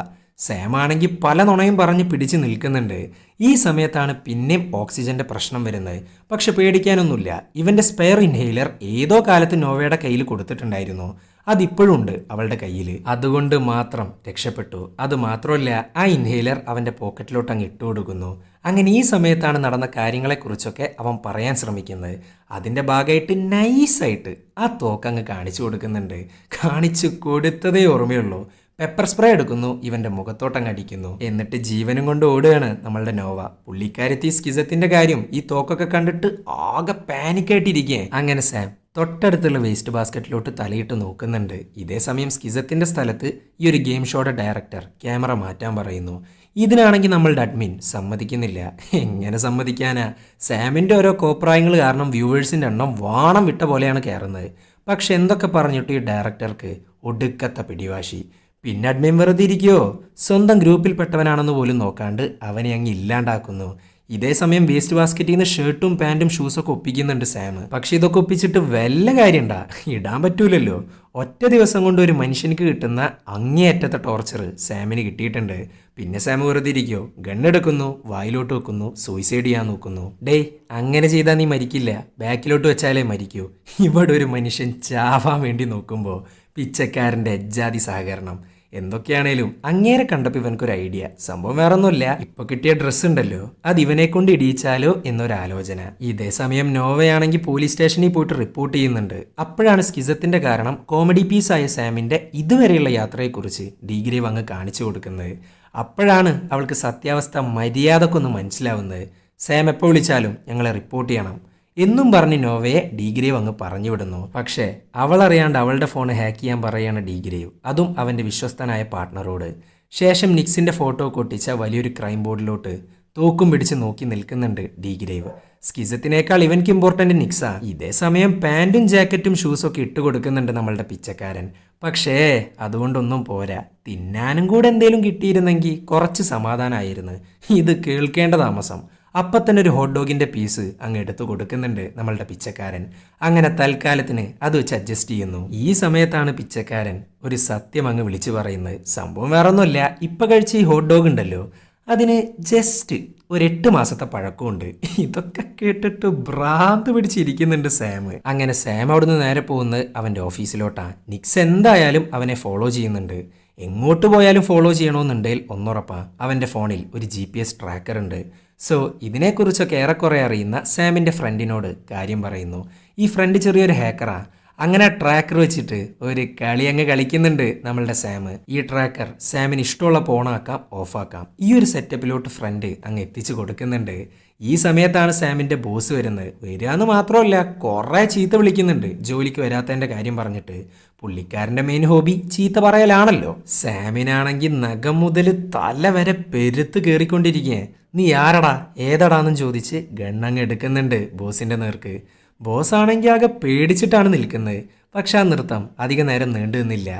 സാം ആണെങ്കിൽ പല നുണയും പറഞ്ഞ് പിടിച്ച് നിൽക്കുന്നുണ്ട്. ഈ സമയത്താണ് പിന്നെയും ഓക്സിജന്റെ പ്രശ്നം വരുന്നത്. പക്ഷെ പേടിക്കാനൊന്നുമില്ല. ഇവന്റെ സ്പെയർ ഇൻഹേലർ ഏതോ കാലത്ത് നോവയുടെ കയ്യിൽ കൊടുത്തിട്ടുണ്ടായിരുന്നു. അതിപ്പോഴും ഉണ്ട് അവളുടെ കയ്യിൽ. അതുകൊണ്ട് മാത്രം രക്ഷപ്പെട്ടു. അത് മാത്രമല്ല, ആ ഇൻഹേലർ അവന്റെ പോക്കറ്റിലോട്ട് അങ്ങ് ഇട്ടു കൊടുക്കുന്നു. അങ്ങനെ ഈ സമയത്താണ് നടന്ന കാര്യങ്ങളെക്കുറിച്ചൊക്കെ അവൻ പറയാൻ ശ്രമിക്കുന്നത്. അതിന്റെ ഭാഗമായിട്ട് നൈസായിട്ട് ആ തോക്കങ്ങ് കാണിച്ചു കൊടുക്കുന്നുണ്ട്. കാണിച്ചു കൊടുത്തതേ ഓർമ്മയുള്ളൂ. പെപ്പർ സ്പ്രേ എടുക്കുന്നു, ഇവന്റെ മുഖത്തോട്ടങ്ങ് അടിക്കുന്നു. എന്നിട്ട് ജീവനും കൊണ്ട് ഓടുകയാണ് നമ്മളുടെ നോവ. പുള്ളിക്കാരത്തി സ്കിസത്തിന്റെ കാര്യം ഈ തോക്കൊക്കെ കണ്ടിട്ട് ആകെ പാനിക്കായിട്ടിരിക്കേ. അങ്ങനെ സാം തൊട്ടടുത്തുള്ള വേസ്റ്റ് ബാസ്ക്കറ്റിലോട്ട് തലയിട്ട് നോക്കുന്നുണ്ട്. ഇതേ സമയം സ്കിസത്തിന്റെ സ്ഥലത്ത് ഈ ഒരു ഗെയിം ഷോയുടെ ഡയറക്ടർ ക്യാമറ മാറ്റാൻ പറയുന്നു. ഇതിനാണെങ്കിൽ നമ്മളുടെ അഡ്മിൻ സമ്മതിക്കുന്നില്ല. എങ്ങനെ സമ്മതിക്കാനാ? സാമിന്റെ ഓരോ കോപ്രായങ്ങൾ കാരണം വ്യൂവേഴ്സിന്റെ എണ്ണം വാണം വിട്ട പോലെയാണ് കയറുന്നത്. പക്ഷെ എന്തൊക്കെ പറഞ്ഞിട്ട് ഈ ഡയറക്ടർക്ക് ഒടുക്കത്തെ പിടിവാശി. പിന്നെ അഡ്മിൻ വെറുതെ ഇരിക്കുവോ? സ്വന്തം ഗ്രൂപ്പിൽപ്പെട്ടവനാണെന്ന് പോലും നോക്കാണ്ട് അവനെ അങ്ങ് ഇല്ലാണ്ടാക്കുന്നു. ഇതേ സമയം വേസ്റ്റ് ബാസ്ക്കറ്റിൽ നിന്ന് ഷർട്ടും പാൻറ്റും ഷൂസൊക്കെ ഒപ്പിക്കുന്നുണ്ട് സാം. പക്ഷെ ഇതൊക്കെ ഒപ്പിച്ചിട്ട് വല്ല കാര്യമുണ്ടാ? ഇടാൻ പറ്റൂലല്ലോ. ഒറ്റ ദിവസം കൊണ്ട് ഒരു മനുഷ്യനിക്ക് കിട്ടുന്ന അങ്ങേയറ്റത്തെ ടോർച്ചർ സാമിന് കിട്ടിയിട്ടുണ്ട്. പിന്നെ സാം വെറുതെ ഇരിക്കുവോ? ഗണ്ണെടുക്കുന്നു, വായിലോട്ട് വെക്കുന്നു, സൂയിസൈഡ് ചെയ്യാൻ നോക്കുന്നു. ഡേയ്, അങ്ങനെ ചെയ്താൽ നീ മരിക്കില്ല, ബാക്കിലോട്ട് വെച്ചാലേ മരിക്കൂ. ഇവിടെ ഒരു മനുഷ്യൻ ചാവാൻ വേണ്ടി നോക്കുമ്പോൾ പിച്ചക്കാരൻ്റെ എജ്ജാതി സഹകരണം. എന്തൊക്കെയാണേലും അങ്ങേരെ കണ്ടപ്പോൾ ഇവനക്കൊരു ഐഡിയ. സംഭവം വേറൊന്നുമില്ല, ഇപ്പൊ കിട്ടിയ ഡ്രസ്സ് ഉണ്ടല്ലോ അത് ഇവനെ കൊണ്ട് ഇടിയിച്ചാലോ എന്നൊരാലോചന. ഇതേ സമയം നോവയാണെങ്കിൽ പോലീസ് സ്റ്റേഷനിൽ പോയിട്ട് റിപ്പോർട്ട് ചെയ്യുന്നുണ്ട്. അപ്പോഴാണ് സ്കിസത്തിന്റെ കാരണം കോമഡി പീസായ സാമിന്റെ ഇതുവരെയുള്ള യാത്രയെക്കുറിച്ച് ഡീഗ്രേവ് അങ്ങ് കാണിച്ചു കൊടുക്കുന്നത്. അപ്പോഴാണ് അവൾക്ക് സത്യാവസ്ഥ മര്യാദക്കൊന്ന് മനസ്സിലാവുന്നത്. സാം എപ്പോൾ വിളിച്ചാലും ഞങ്ങളെ റിപ്പോർട്ട് ചെയ്യണം എന്നും പറഞ്ഞ് നോവയെ ഡീഗ്രേവ് അങ്ങ് പറഞ്ഞു വിടുന്നു. പക്ഷേ അവളറിയാണ്ട് അവളുടെ ഫോൺ ഹാക്ക് ചെയ്യാൻ പറയുകയാണ് ഡീഗ്രേവ്, അതും അവൻ്റെ വിശ്വസ്തനായ പാർട്ട്ണറോട്. ശേഷം നിക്സിന്റെ ഫോട്ടോ കൊട്ടിച്ച വലിയൊരു ക്രൈം ബോർഡിലോട്ട് തോക്കും പിടിച്ച് നോക്കി നിൽക്കുന്നുണ്ട് ഡീഗ്രേവ്. സ്കിസത്തിനേക്കാൾ ഇവൻക്ക് ഇമ്പോർട്ടൻ്റ് നിക്സാ. ഇതേ സമയം പാൻറ്റും ജാക്കറ്റും ഷൂസൊക്കെ ഇട്ട് കൊടുക്കുന്നുണ്ട് നമ്മളുടെ പിച്ചക്കാരൻ. പക്ഷേ അതുകൊണ്ടൊന്നും പോരാ, തിന്നാനും കൂടെ എന്തേലും കിട്ടിയിരുന്നെങ്കിൽ കുറച്ച് സമാധാനമായിരുന്നു. ഇത് കേൾക്കേണ്ട താമസം. അപ്പം തന്നെ ഒരു ഹോട്ട് ഡോഗിൻ്റെ പീസ് അങ്ങ് എടുത്തു കൊടുക്കുന്നുണ്ട് നമ്മളുടെ പിച്ചക്കാരൻ. അങ്ങനെ തൽക്കാലത്തിന് അത് വെച്ച് അഡ്ജസ്റ്റ് ചെയ്യുന്നു. ഈ സമയത്താണ് പിച്ചക്കാരൻ ഒരു സത്യം അങ്ങ് വിളിച്ചു പറയുന്നത്. സംഭവം വേറൊന്നുമില്ല, ഇപ്പം കഴിച്ച ഈ ഹോട്ട് ഡോഗ് ഉണ്ടല്ലോ അതിന് ജസ്റ്റ് ഒരു 8 മാസത്തെ പഴക്കമുണ്ട്. ഇതൊക്കെ കേട്ടിട്ട് ഭ്രാന്ത് പിടിച്ചിരിക്കുന്നുണ്ട് സാം. അങ്ങനെ സാം അവിടുന്ന് നേരെ പോകുന്നത് അവൻ്റെ ഓഫീസിലോട്ടാണ്. നിക്സ് എന്തായാലും അവനെ ഫോളോ ചെയ്യുന്നുണ്ട്. എങ്ങോട്ട് പോയാലും ഫോളോ ചെയ്യണമെന്നുണ്ടെങ്കിൽ ഒന്നുറപ്പാ, അവൻ്റെ ഫോണിൽ ഒരു GPS ട്രാക്കർ ഉണ്ട്. സോ ഇതിനെക്കുറിച്ചൊക്കെ ഏറെക്കുറെ അറിയുന്ന സാമിൻ്റെ ഫ്രണ്ടിനോട് കാര്യം പറയുന്നു. ഈ ഫ്രണ്ട് ചെറിയൊരു ഹാക്കറാ. അങ്ങനെ ട്രാക്കർ വെച്ചിട്ട് ഒരു കളി അങ്ങ് കളിക്കുന്നുണ്ട് നമ്മളുടെ സാം. ഈ ട്രാക്കർ സാമിന് ഇഷ്ടമുള്ള ഓണാക്കാം ഓഫാക്കാം. ഈ ഒരു സെറ്റപ്പിലോട്ട് ഫ്രണ്ട് അങ്ങ് എത്തിച്ചു കൊടുക്കുന്നുണ്ട്. ഈ സമയത്താണ് സാമിൻ്റെ ബോസ് വരുന്നത്. വരികയെന്ന് മാത്രമല്ല കുറേ ചീത്ത വിളിക്കുന്നുണ്ട് ജോലിക്ക് വരാത്തതിൻ്റെ കാര്യം പറഞ്ഞിട്ട്. പുള്ളിക്കാരൻ്റെ മെയിൻ ഹോബി ചീത്ത പറയലാണല്ലോ. സാമിനാണെങ്കിൽ നഖം മുതൽ തല വരെ പെരുത്ത് കയറിക്കൊണ്ടിരിക്കുക. നീ ആരടാ ഏതടാന്നും ചോദിച്ച് ഗണ്ണങ്ങ് എടുക്കുന്നുണ്ട് ബോസിൻ്റെ നേർക്ക്. ബോസ് ആണെങ്കിൽ ആകെ പേടിച്ചിട്ടാണ് നിൽക്കുന്നത്. പക്ഷെ ആ നൃത്തം അധികം നേരം നീണ്ടു നിന്നില്ല.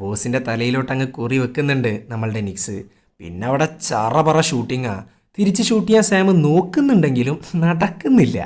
ബോസിൻ്റെ തലയിലോട്ട് അങ്ങ് കുറി വെക്കുന്നുണ്ട് നമ്മളുടെ നിക്സ്. പിന്നെ അവിടെ ചറപറ ഷൂട്ടിങ്ങാ. തിരിച്ച് ഷൂട്ട് ചെയ്യാൻ സാം നോക്കുന്നുണ്ടെങ്കിലും നടക്കുന്നില്ല.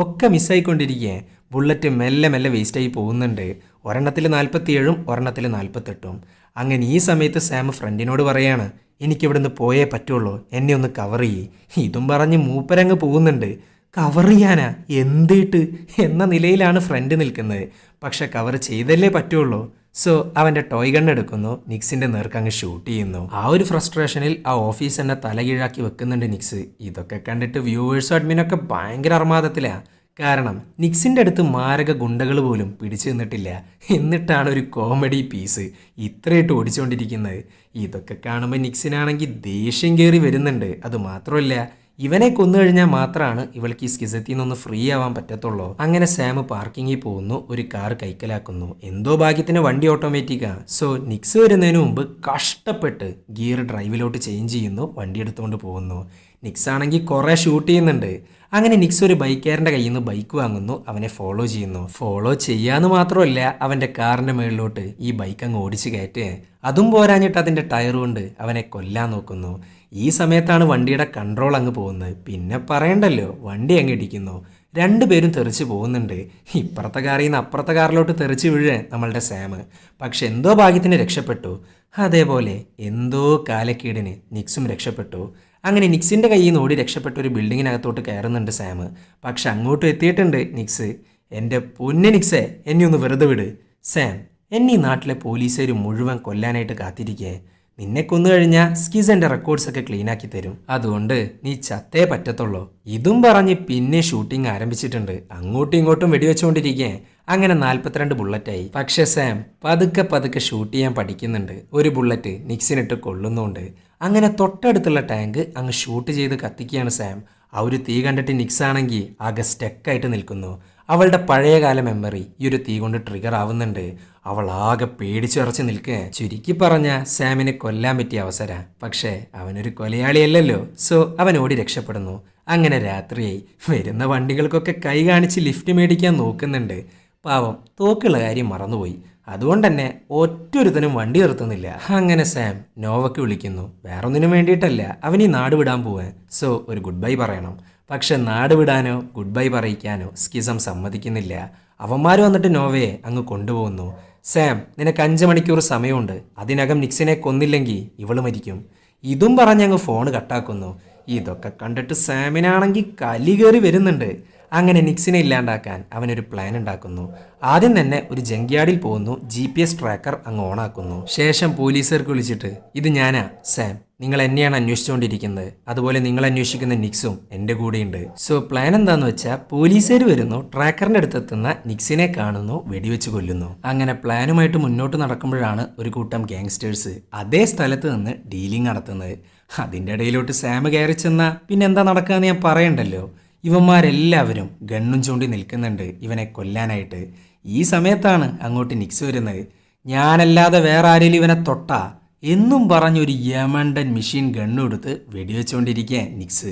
ഒക്കെ മിസ്സായിക്കൊണ്ടിരിക്കുക. ബുള്ളറ്റ് മെല്ലെ മെല്ലെ വേസ്റ്റായി പോകുന്നുണ്ട്. ഒരെണ്ണത്തിൽ 47ഉം ഒരെണ്ണത്തിൽ 48ഉം. അങ്ങനെ ഈ സമയത്ത് സാം ഫ്രണ്ടിനോട് പറയാണ്, എനിക്കിവിടുന്ന് പോയേ പറ്റുള്ളൂ, എന്നെ ഒന്ന് കവർ ചെയ്യ്. ഇതും പറഞ്ഞ് മൂപ്പരങ്ങ് പോകുന്നുണ്ട്. കവർ ചെയ്യാനാ എന്തിട്ട് എന്ന നിലയിലാണ് ഫ്രണ്ട് നിൽക്കുന്നത്. പക്ഷെ കവർ ചെയ്തല്ലേ പറ്റുള്ളൂ. സോ അവൻ്റെ ടോയ് ഗൺ എടുക്കുന്നു, നിക്സിൻ്റെ നേർക്ക് അങ്ങ് ഷൂട്ട് ചെയ്യുന്നു. ആ ഒരു ഫ്രസ്ട്രേഷനിൽ ആ ഓഫീസ് തന്നെ തലകീഴാക്കി വെക്കുന്നുണ്ട് നിക്സ്. ഇതൊക്കെ കണ്ടിട്ട് വ്യൂവേഴ്സും അഡ്മിനൊക്കെ ഭയങ്കര അർമാദത്തിലാണ്. കാരണം നിക്സിൻ്റെ അടുത്ത് മാരക ഗുണ്ടകൾ പോലും പിടിച്ചു നിന്നിട്ടില്ല. എന്നിട്ടാണ് ഒരു കോമഡി പീസ് ഇത്രയിട്ട് ഓടിച്ചുകൊണ്ടിരിക്കുന്നത്. ഇതൊക്കെ കാണുമ്പോൾ നിക്സിനാണെങ്കിൽ ദേഷ്യം കയറി വരുന്നുണ്ട്. അതുമാത്രമല്ല ഇവനെ കൊന്നു കഴിഞ്ഞാൽ മാത്രമാണ് ഇവൾക്ക് ഈ സ്കിസത്തിൽ നിന്നൊന്ന് ഫ്രീ ആവാൻ പറ്റത്തുള്ളൂ. അങ്ങനെ സാം പാർക്കിങ്ങിൽ പോകുന്നു, ഒരു കാർ കൈക്കലാക്കുന്നു. എന്തോ ഭാഗ്യത്തിന് വണ്ടി ഓട്ടോമാറ്റിക്കാണ്. സോ നിക്സ് വരുന്നതിന് മുമ്പ് കഷ്ടപ്പെട്ട് ഗിയർ ഡ്രൈവിലോട്ട് ചേഞ്ച് ചെയ്യുന്നു, വണ്ടി എടുത്തുകൊണ്ട് പോകുന്നു. നിക്സ് ആണെങ്കിൽ കുറേ ഷൂട്ട് ചെയ്യുന്നുണ്ട്. അങ്ങനെ നിക്സ് ഒരു ബൈക്കുകാരൻ്റെ കയ്യിൽ നിന്ന് ബൈക്ക് വാങ്ങുന്നു, അവനെ ഫോളോ ചെയ്യുന്നു. ഫോളോ ചെയ്യാന്ന് മാത്രമല്ല അവൻ്റെ കാറിൻ്റെ മുകളിലോട്ട് ഈ ബൈക്ക് അങ്ങ് ഓടിച്ച് കയറ്റ്. അതും പോരാഞ്ഞിട്ട് അതിൻ്റെ ടയർ കൊണ്ട് അവനെ കൊല്ലാൻ നോക്കുന്നു. ഈ സമയത്താണ് വണ്ടിയുടെ കൺട്രോൾ അങ്ങ് പോകുന്നത്. പിന്നെ പറയണ്ടല്ലോ, വണ്ടി അങ്ങ് ഇടിക്കുന്നു. രണ്ടുപേരും തെറിച്ച് പോകുന്നുണ്ട്. ഇപ്പുറത്തെ കാറിൽ നിന്ന് അപ്പുറത്തെ കാറിലോട്ട് തെറിച്ച് വീഴേ നമ്മളുടെ സാം. പക്ഷെ എന്തോ ഭാഗ്യത്തിന് രക്ഷപ്പെട്ടു. അതേപോലെ എന്തോ കാലക്കേടിന് നിക്സും രക്ഷപ്പെട്ടു. അങ്ങനെ നിക്സിൻ്റെ കയ്യിൽ നിന്ന് ഓടി രക്ഷപ്പെട്ട ഒരു ബിൽഡിങ്ങിനകത്തോട്ട് കയറുന്നുണ്ട് സാം. പക്ഷെ അങ്ങോട്ടും എത്തിയിട്ടുണ്ട് നിക്സ്. എൻ്റെ പൊന്നെ നിക്സേ, എന്നെ ഒന്ന് വെറുതെ വിട്. സാം, എന്നെ ഈ നാട്ടിലെ പോലീസുകാർ മുഴുവൻ കൊല്ലാനായിട്ട് കാത്തിരിക്കേ. നിന്നെ കൊന്നു കഴിഞ്ഞാൽ സ്കിസ് എൻ്റെ റെക്കോർഡ്സൊക്കെ ക്ലീനാക്കി തരും. അതുകൊണ്ട് നീ ചത്തേ പറ്റത്തുള്ളൂ. ഇതും പറഞ്ഞ് പിന്നെ ഷൂട്ടിംഗ് ആരംഭിച്ചിട്ടുണ്ട്. അങ്ങോട്ടും ഇങ്ങോട്ടും വെടിവെച്ചുകൊണ്ടിരിക്കേ. അങ്ങനെ 42 ബുള്ളറ്റായി. പക്ഷേ സാം പതുക്കെ പതുക്കെ ഷൂട്ട് ചെയ്യാൻ പഠിക്കുന്നുണ്ട്. ഒരു ബുള്ളറ്റ് നിക്സിനിട്ട് കൊള്ളുന്നുണ്ട്. അങ്ങനെ തൊട്ടടുത്തുള്ള ടാങ്ക് അങ്ങ് ഷൂട്ട് ചെയ്ത് കത്തിക്കുകയാണ് സാം. ആ ഒരു തീ കണ്ടിട്ട് നിക്സ് ആണെങ്കിൽ ആകെ സ്റ്റക്കായിട്ട് നിൽക്കുന്നു. അവളുടെ പഴയകാല മെമ്മറി ഈ ഒരു തീ കൊണ്ട് ട്രിഗർ ആവുന്നുണ്ട്. അവൾ ആകെ പേടിച്ചുറച്ച് നിൽക്കുക. ചുരുക്കി പറഞ്ഞ സാമിനെ കൊല്ലാൻ പറ്റിയ അവസരം. പക്ഷേ അവനൊരു കൊലയാളിയല്ലല്ലോ. സോ അവൻ ഓടി രക്ഷപ്പെടുന്നു. അങ്ങനെ രാത്രിയായി. വരുന്ന വണ്ടികൾക്കൊക്കെ കൈ കാണിച്ച് ലിഫ്റ്റ് മേടിക്കാൻ നോക്കുന്നുണ്ട്. പാവം തോക്കുള്ള കാര്യം മറന്നുപോയി. അതുകൊണ്ട് തന്നെ ഒറ്റൊരുത്തനും വണ്ടി നിർത്തുന്നില്ല. അങ്ങനെ സാം നോവയ്ക്ക് വിളിക്കുന്നു. വേറൊന്നിനും വേണ്ടിയിട്ടല്ല, അവൻ ഈ നാട് വിടാൻ പോവാൻ. സോ ഒരു ഗുഡ് ബൈ പറയണം. പക്ഷെ നാട് വിടാനോ ഗുഡ് ബൈ പറയിക്കാനോ സ്കിസം സമ്മതിക്കുന്നില്ല. അവന്മാർ വന്നിട്ട് നോവയെ അങ്ങ് കൊണ്ടുപോകുന്നു. സാം, നിനക്ക് 5 മണിക്കൂർ സമയമുണ്ട്. അതിനകം നിക്സിനെ കൊന്നില്ലെങ്കിൽ ഇവള് മരിക്കും. ഇതും പറഞ്ഞ് അങ്ങ് ഫോൺ കട്ടാക്കുന്നു. ഇതൊക്കെ കണ്ടിട്ട് സാമിനാണെങ്കിൽ കലി കയറി വരുന്നുണ്ട്. അങ്ങനെ നിക്സിനെ ഇല്ലാണ്ടാക്കാൻ അവനൊരു പ്ലാൻ ഉണ്ടാക്കുന്നു. ആദ്യം തന്നെ ഒരു ജങ്ക്യാർഡിൽ പോകുന്നു, GPS ട്രാക്കർ അങ്ങ് ഓണാക്കുന്നു. ശേഷം പോലീസുകാർക്ക് വിളിച്ചിട്ട്, ഇത് ഞാനാ സാം, നിങ്ങൾ എന്നെയാണ് അന്വേഷിച്ചുകൊണ്ടിരിക്കുന്നത്, അതുപോലെ നിങ്ങൾ അന്വേഷിക്കുന്ന നിക്സും എൻ്റെ കൂടെയുണ്ട്. സോ പ്ലാൻ എന്താന്ന് വെച്ചാൽ പോലീസുകാർ വരുന്നു, ട്രാക്കറിന്റെ അടുത്തെത്തുന്ന നിക്സിനെ കാണുന്നു, വെടിവെച്ച് കൊല്ലുന്നു. അങ്ങനെ പ്ലാനുമായിട്ട് മുന്നോട്ട് നടക്കുമ്പോഴാണ് ഒരു കൂട്ടം ഗാങ്സ്റ്റേഴ്സ് അതേ സ്ഥലത്ത് നിന്ന് ഡീലിംഗ് നടത്തുന്നത്. അതിൻ്റെ ഇടയിലോട്ട് സാം കയറി ചെന്നാൽ പിന്നെ എന്താ നടക്കാന്ന് ഞാൻ പറയണ്ടല്ലോ. ഇവന്മാരെല്ലാവരും ഗണ്ണും ചൂണ്ടി നിൽക്കുന്നുണ്ട് ഇവനെ കൊല്ലാനായിട്ട്. ഈ സമയത്താണ് അങ്ങോട്ട് നിക്സ് വരുന്നത്. ഞാനല്ലാതെ വേറെ ആരെങ്കിലും ഇവനെ തൊട്ടാ എന്നും പറഞ്ഞൊരു യമണ്ടൻ മെഷീൻ ഗണ്ണെടുത്ത് വെടിവെച്ചുകൊണ്ടിരിക്കാൻ നിക്സ്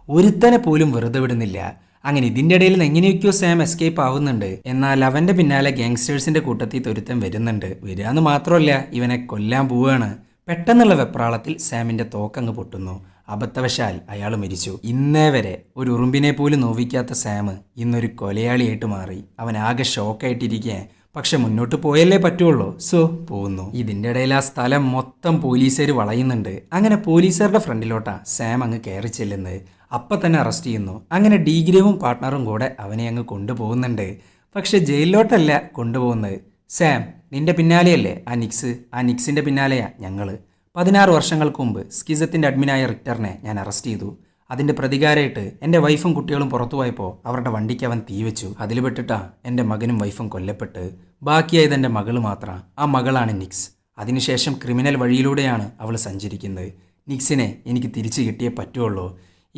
ഒരുത്തനെ പോലും വെറുതെ വിടുന്നില്ല. അങ്ങനെ ഇതിൻ്റെ ഇടയിൽ നിന്ന് എങ്ങനെയൊക്കെയോ സാം എസ്കേപ്പ് ആവുന്നുണ്ട്. എന്നാൽ അവൻ്റെ പിന്നാലെ ഗാങ്സ്റ്റേഴ്സിന്റെ കൂട്ടത്തിൽ ഒരുത്തൻ വരുന്നുണ്ട്. വരികയെന്ന് മാത്രമല്ല, ഇവനെ കൊല്ലാൻ പോവുകയാണ്. പെട്ടെന്നുള്ള വെപ്രാളത്തിൽ സാമിന്റെ തോക്കങ്ങ് പൊട്ടുന്നു. അബദ്ധവശാൽ അയാൾ മരിച്ചു. ഇന്നേ വരെ ഒരു ഉറുമ്പിനെ പോലും നോവിക്കാത്ത സാം ഇന്നൊരു കൊലയാളിയായിട്ട് മാറി. അവൻ ആകെ ഷോക്കായിട്ടിരിക്കാൻ. പക്ഷെ മുന്നോട്ട് പോയല്ലേ പറ്റുള്ളൂ. സോ പോകുന്നു. ഇതിൻ്റെ ഇടയിൽ ആ സ്ഥലം മൊത്തം പോലീസുകാർ വളയുന്നുണ്ട്. അങ്ങനെ പോലീസുകാരുടെ ഫ്രണ്ടിലോട്ടാ സാം അങ്ങ് കയറി ചെല്ലുന്നത്. അപ്പം തന്നെ അറസ്റ്റ് ചെയ്യുന്നു. അങ്ങനെ ഡീഗ്രേവും പാർട്ട്ണറും കൂടെ അവനെ അങ്ങ് കൊണ്ടുപോകുന്നുണ്ട്. പക്ഷെ ജയിലിലോട്ടല്ല കൊണ്ടുപോകുന്നത്. സാം, നിന്റെ പിന്നാലെയല്ലേ ആ നിക്സ്? ആ നിക്സിന്റെ പിന്നാലെയാ ഞങ്ങള്. 16 വർഷങ്ങൾക്ക് മുമ്പ് സ്കിസത്തിന്റെ അഡ്മിനായ റിക്ടറിനെ ഞാൻ അറസ്റ്റ് ചെയ്തു. അതിന്റെ പ്രതികാരമായിട്ട് എൻ്റെ വൈഫും കുട്ടികളും പുറത്തു പോയപ്പോൾ അവരുടെ വണ്ടിക്ക് അവൻ തീ വെച്ചു. അതിൽ പെട്ടിട്ടാ എൻ്റെ മകനും വൈഫും കൊല്ലപ്പെട്ട്. ബാക്കിയായത് എൻ്റെ മകള് മാത്രം. ആ മകളാണ് നിക്സ്. അതിനുശേഷം ക്രിമിനൽ വഴിയിലൂടെയാണ് അവൾ സഞ്ചരിക്കുന്നത്. നിക്സിനെ എനിക്ക് തിരിച്ചു കിട്ടിയേ പറ്റുള്ളൂ.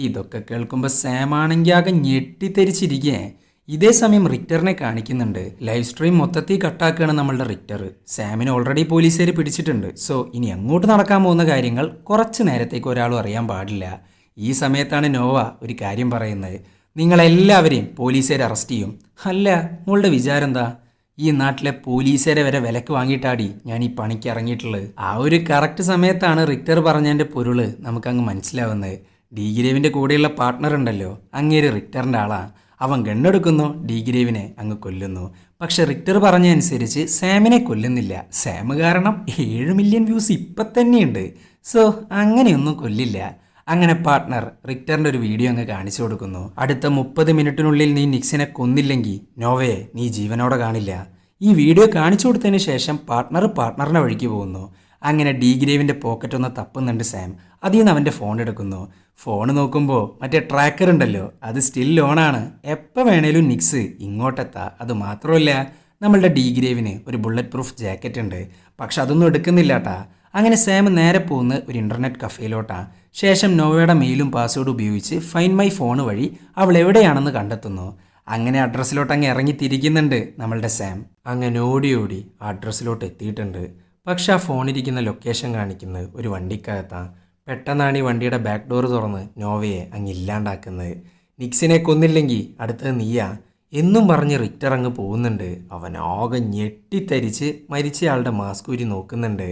ഇതൊക്കെ കേൾക്കുമ്പോൾ സാമാണെങ്കിൽ ആകെ ഞെട്ടിത്തെരിച്ചിരിക്കേ. ഇതേ സമയം റിക്ടറിനെ കാണിക്കുന്നുണ്ട്. ലൈവ് സ്ട്രീം മൊത്തത്തിൽ കട്ടാക്കുകയാണ് നമ്മളുടെ റിക്ടർ. സാമിനെ ഓൾറെഡി പോലീസുകാർ പിടിച്ചിട്ടുണ്ട്. സോ ഇനി അങ്ങോട്ട് നടക്കാൻ പോകുന്ന കാര്യങ്ങൾ കുറച്ച് നേരത്തേക്ക് ഒരാളും അറിയാൻ പാടില്ല. ഈ സമയത്താണ് നോവ ഒരു കാര്യം പറയുന്നത്. നിങ്ങളെല്ലാവരെയും പോലീസുകാർ അറസ്റ്റ് ചെയ്യും. അല്ല, മോളുടെ വിചാരം എന്താ? ഈ നാട്ടിലെ പോലീസുകാരെ വരെ വിലക്ക് വാങ്ങിയിട്ടാടി ഞാൻ ഈ പണിക്ക് ഇറങ്ങിയിട്ടുള്ളത്. ആ ഒരു കറക്റ്റ് സമയത്താണ് റിക്ടർ പറഞ്ഞതിൻ്റെ പൊരുള് നമുക്കങ്ങ് മനസ്സിലാവുന്നത്. ഡീഗ്രേവിൻ്റെ കൂടെയുള്ള പാർട്ട്ണർ ഉണ്ടല്ലോ, അങ്ങേര് റിക്ടറിൻ്റെ ആളാ. അവൻ ഗണ്ണെടുക്കുന്നു, ഡീഗ്രേവിനെ അങ്ങ് കൊല്ലുന്നു. പക്ഷെ റിക്ടർ പറഞ്ഞ അനുസരിച്ച് സാമിനെ കൊല്ലുന്നില്ല. സാം കാരണം 7 മില്യൺ വ്യൂസ് ഇപ്പം തന്നെയുണ്ട്. സോ അങ്ങനെയൊന്നും കൊല്ലില്ല. അങ്ങനെ പാർട്ട്ണർ റിക്ടറിൻ്റെ ഒരു വീഡിയോ അങ്ങ് കാണിച്ചു കൊടുക്കുന്നു. അടുത്ത 30 മിനിറ്റിനുള്ളിൽ നീ നിക്സിനെ കൊന്നില്ലെങ്കിൽ നോവയെ നീ ജീവനോടെ കാണില്ല. ഈ വീഡിയോ കാണിച്ചു കൊടുത്തതിന് ശേഷം പാർട്ട്ണറിൻ്റെ വഴിക്ക് പോകുന്നു. അങ്ങനെ ഡീഗ്രേവിൻ്റെ പോക്കറ്റ് ഒന്ന് തപ്പുന്നുണ്ട് സാം. അതിൽ നിന്ന് അവൻ്റെ ഫോൺ എടുക്കുന്നു. ഫോൺ നോക്കുമ്പോൾ മറ്റേ ട്രാക്കർ ഉണ്ടല്ലോ, അത് സ്റ്റിൽ ഓണാണ്. എപ്പോൾ വേണേലും നിക്സ് ഇങ്ങോട്ടെത്താം. അത് മാത്രമല്ല, നമ്മളുടെ ഡീഗ്രേവിന് ഒരു ബുള്ളറ്റ് പ്രൂഫ് ജാക്കറ്റ് ഉണ്ട്. പക്ഷെ അതൊന്നും എടുക്കുന്നില്ല കേട്ടാ. അങ്ങനെ സാം നേരെ പോകുന്ന ഒരു ഇൻ്റർനെറ്റ് കഫേയിലോട്ടാണ്. ശേഷം നോവയുടെ മെയിലും പാസ്വേഡും ഉപയോഗിച്ച് ഫൈൻഡ് മൈ ഫോൺ വഴി അവൾ എവിടെയാണെന്ന് കണ്ടെത്തുന്നു. അങ്ങനെ അഡ്രസ്സിലോട്ട് അങ്ങ് ഇറങ്ങി തിരിക്കുന്നുണ്ട് നമ്മളുടെ സാം. അങ്ങനെ ഓടി ഓടി ആ അഡ്രസ്സിലോട്ട് എത്തിയിട്ടുണ്ട്. പക്ഷെ ആ ഫോണിരിക്കുന്ന ലൊക്കേഷൻ കാണിക്കുന്നത് ഒരു വണ്ടിക്കകത്താണ്. പെട്ടെന്നാണ് ഈ വണ്ടിയുടെ ബാക്ക് ഡോർ തുറന്ന് നോവയെ അങ്ങ് ഇല്ലാണ്ടാക്കുന്നത്. നിക്സിനെ കൊന്നില്ലെങ്കിൽ അടുത്തത് നീയാ എന്നും പറഞ്ഞ് റിക്ടർ അങ്ങ് പോകുന്നുണ്ട്. അവൻ ആകെ ഞെട്ടിത്തരിച്ച് മരിച്ചയാളുടെ മാസ്ക് ഊരി നോക്കുന്നുണ്ട്.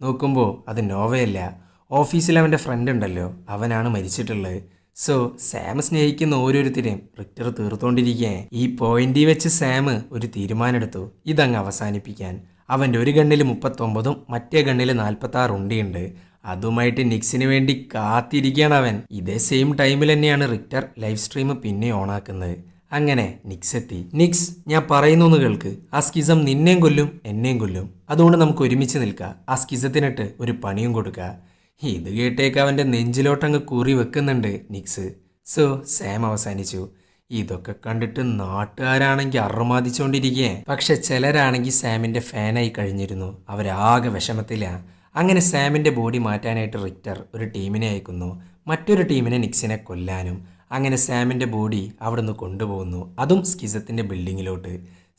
നോക്കുമ്പോൾ അത് നോവയല്ല, ഓഫീസിൽ അവൻ്റെ ഫ്രണ്ട് ഉണ്ടല്ലോ, അവനാണ് മരിച്ചിട്ടുള്ളത്. സോ സാം സ്നേഹിക്കുന്ന ഓരോരുത്തരെയും റിക്ടർ തീർത്തുകൊണ്ടിരിക്കുകയാണ്. ഈ പോയിന്റിൽ വെച്ച് സാം ഒരു തീരുമാനമെടുത്തു, ഇതങ്ങ് അവസാനിപ്പിക്കാൻ. അവൻ്റെ ഒരു ഗണ്ണിൽ 39ഉം മറ്റേ ഗണ്ണിൽ 46 ഉണ്ടിയുണ്ട്. അതുമായിട്ട് നിക്സിന് വേണ്ടി കാത്തിരിക്കുകയാണ് അവൻ. ഇതേ സെയിം ടൈമിൽ തന്നെയാണ് റിക്ടർ ലൈവ് സ്ട്രീം പിന്നെ ഓണാക്കുന്നത്. അങ്ങനെ നിക്സ് എത്തി. നിക്സ്, ഞാൻ പറയുന്നു കേൾക്ക്. ആ സ്കിസം നിന്നെയും കൊല്ലും എന്നെയും കൊല്ലും. അതുകൊണ്ട് നമുക്ക് ഒരുമിച്ച് നിൽക്കാം. ആ സ്കിസത്തിനിട്ട് ഒരു പണിയും കൊടുക്കുക. ഇത് കേട്ടേക്ക് അവൻ്റെ നെഞ്ചിലോട്ടങ്ങ് കുറി വെക്കുന്നുണ്ട് നിക്സ്. സോ സാം അവസാനിച്ചു. ഇതൊക്കെ കണ്ടിട്ട് നാട്ടുകാരാണെങ്കിൽ അറുമാദിച്ചുകൊണ്ടിരിക്കേ. പക്ഷെ ചിലരാണെങ്കിൽ സാമിൻ്റെ ഫാനായി കഴിഞ്ഞിരുന്നു. അവരാകെ വിഷമത്തിലാണ്. അങ്ങനെ സാമിൻ്റെ ബോഡി മാറ്റാനായിട്ട് റിക്ടർ ഒരു ടീമിനെ അയക്കുന്നു, മറ്റൊരു ടീമിനെ നിക്സിനെ കൊല്ലാനും. അങ്ങനെ സാമിൻ്റെ ബോഡി അവിടുന്ന് കൊണ്ടുപോകുന്നു, അതും സ്കിസത്തിൻ്റെ ബിൽഡിങ്ങിലോട്ട്.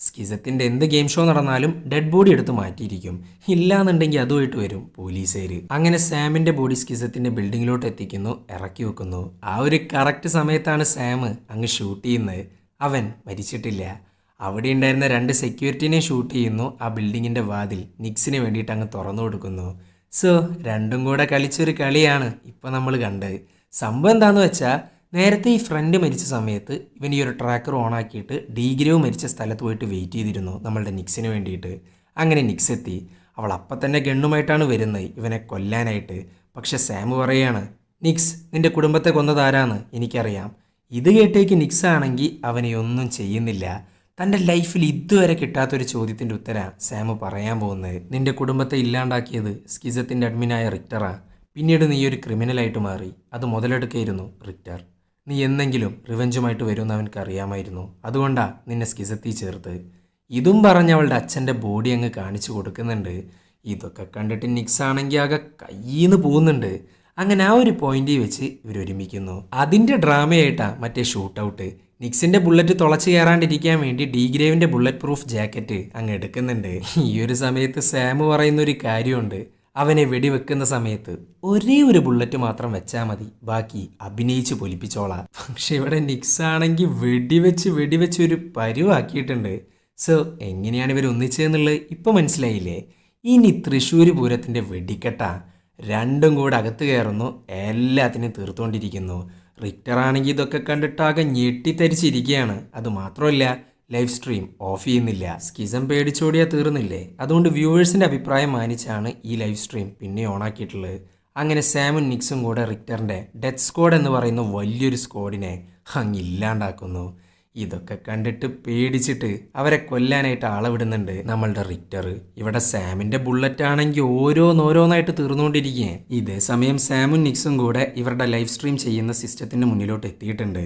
സ്കിസത്തിൻ്റെ എന്ത് ഗെയിം ഷോ നടന്നാലും ഡെഡ് ബോഡി എടുത്ത് മാറ്റിയിരിക്കും. ഇല്ലാന്നുണ്ടെങ്കിൽ അതുമായിട്ട് വരും പോലീസുകാർ. അങ്ങനെ സാമിൻ്റെ ബോഡി സ്കിസത്തിൻ്റെ ബിൽഡിങ്ങിലോട്ട് എത്തിക്കുന്നു, ഇറക്കി വെക്കുന്നു. ആ ഒരു കറക്റ്റ് സമയത്താണ് സാം അങ്ങ് ഷൂട്ട് ചെയ്യുന്നത്. അവൻ മരിച്ചിട്ടില്ല. അവിടെ ഉണ്ടായിരുന്ന 2 സെക്യൂരിറ്റിനെ ഷൂട്ട് ചെയ്യുന്നു. ആ ബിൽഡിങ്ങിൻ്റെ വാതിൽ നിക്സിന് വേണ്ടിയിട്ട് അങ്ങ് തുറന്നു കൊടുക്കുന്നു. സോ രണ്ടും കൂടെ കളിച്ചൊരു കളിയാണ് ഇപ്പോൾ നമ്മൾ കണ്ടത്. സംഭവം എന്താണെന്ന് വെച്ചാൽ, നേരത്തെ ഈ ഫ്രണ്ട് മരിച്ച സമയത്ത് ഇവൻ ഈ ഒരു ട്രാക്കർ ഓണാക്കിയിട്ട് ഡീഗ്രേവ് മരിച്ച സ്ഥലത്ത് പോയിട്ട് വെയിറ്റ് ചെയ്തിരുന്നു നമ്മളുടെ നിക്സിന് വേണ്ടിയിട്ട്. അങ്ങനെ നിക്സ് എത്തി. അവൾ അപ്പം തന്നെ ഗണ്ണുമായിട്ടാണ് വരുന്നത് ഇവനെ കൊല്ലാനായിട്ട്. പക്ഷെ സാം പറയുകയാണ്, നിക്സ്, നിന്റെ കുടുംബത്തെ കൊന്നതാരാന്ന് എനിക്കറിയാം. ഇത് കേട്ടേക്ക് നിക്സ് ആണെങ്കിൽ അവനെ ഒന്നും ചെയ്യുന്നില്ല. തൻ്റെ ലൈഫിൽ ഇതുവരെ കിട്ടാത്തൊരു ചോദ്യത്തിൻ്റെ ഉത്തരം സാം പറയാൻ പോകുന്നത്. നിന്റെ കുടുംബത്തെ ഇല്ലാണ്ടാക്കിയത് സ്കിസത്തിൻ്റെ അഡ്മിനായ റിക്ടറാ. പിന്നീട് നീ ഒരു ക്രിമിനലായിട്ട് മാറി. അത് മുതലെടുക്കായിരുന്നു റിക്ടർ. നീ എന്തെങ്കിലും റിവെഞ്ചുമായിട്ട് വരുമെന്ന് അവനക്ക് അറിയാമായിരുന്നു. അതുകൊണ്ടാ നിന്നെ സ്കിസത്തിൽ ചേർത്ത്. ഇതും പറഞ്ഞ് അവളുടെ അച്ഛൻ്റെ ബോഡി അങ്ങ് കാണിച്ചു കൊടുക്കുന്നുണ്ട്. ഇതൊക്കെ കണ്ടിട്ട് നിക്സ് ആണെങ്കിൽ ആകെ കയ്യിന്ന് പോകുന്നുണ്ട്. അങ്ങനെ ആ ഒരു പോയിന്റിൽ വെച്ച് ഇവരൊരുമിക്കുന്നു. അതിൻ്റെ ഡ്രാമയായിട്ടാ മറ്റേ ഷൂട്ട് ഔട്ട്. നിക്സിന്റെ ബുള്ളറ്റ് തുളച്ചു കയറാണ്ടിരിക്കാൻ വേണ്ടി ഡീഗ്രേവിന്റെ ബുള്ളറ്റ് പ്രൂഫ് ജാക്കറ്റ് അങ്ങ് എടുക്കുന്നുണ്ട്. ഈ ഒരു സമയത്ത് സാം പറയുന്ന ഒരു കാര്യമുണ്ട്. അവനെ വെടിവെക്കുന്ന സമയത്ത് ഒരേ ഒരു ബുള്ളറ്റ് മാത്രം വെച്ചാൽ മതി, ബാക്കി അഭിനയിച്ച് പൊലിപ്പിച്ചോളാം. പക്ഷെ ഇവിടെ നിക്സ് ആണെങ്കിൽ വെടിവെച്ച് ഒരു പരുവാക്കിയിട്ടുണ്ട്. സോ എങ്ങനെയാണ് ഇവർ ഒന്നിച്ചതെന്നുള്ളത് ഇപ്പം മനസ്സിലായില്ലേ? ഇനി തൃശ്ശൂർ പൂരത്തിൻ്റെ വെടിക്കെട്ടാ. രണ്ടും കൂടെ അകത്ത് കയറുന്നു, എല്ലാത്തിനും തീർത്തുകൊണ്ടിരിക്കുന്നു. റിക്ടർ ആണെങ്കിൽ ഇതൊക്കെ കണ്ടിട്ടാകെ ഞെട്ടിത്തരിച്ചിരിക്കുകയാണ്. അതുമാത്രമല്ല, ലൈവ് സ്ട്രീം ഓഫ് ചെയ്യുന്നില്ല. സ്കിസം പേടിച്ചോടിയാൽ തീർന്നില്ലേ? അതുകൊണ്ട് വ്യൂവേഴ്സിൻ്റെ അഭിപ്രായം മാനിച്ചാണ് ഈ ലൈവ് സ്ട്രീം പിന്നെ ഓണാക്കിയിട്ടുള്ളത്. അങ്ങനെ സാമും നിക്സും കൂടെ റിക്ടറിൻ്റെ ഡെത്ത് സ്ക്വാഡ് എന്ന് പറയുന്ന വലിയൊരു സ്ക്വാഡിനെ അങ്ങ് ഇല്ലാണ്ടാക്കുന്നു. ഇതൊക്കെ കണ്ടിട്ട് പേടിച്ചിട്ട് അവരെ കൊല്ലാനായിട്ട് ആളെ വിടുന്നുണ്ട് നമ്മളുടെ റിക്ടർ. ഇവിടെ സാമിന്റെ ബുള്ളറ്റ് ആണെങ്കിൽ ഓരോന്നോരോന്നായിട്ട് തീർന്നുകൊണ്ടിരിക്കുകയെ. ഇതേ സമയം സാമും നിക്സും കൂടെ ഇവരുടെ ലൈവ് സ്ട്രീം ചെയ്യുന്ന സിസ്റ്റത്തിന്റെ മുന്നിലോട്ട് എത്തിയിട്ടുണ്ട്.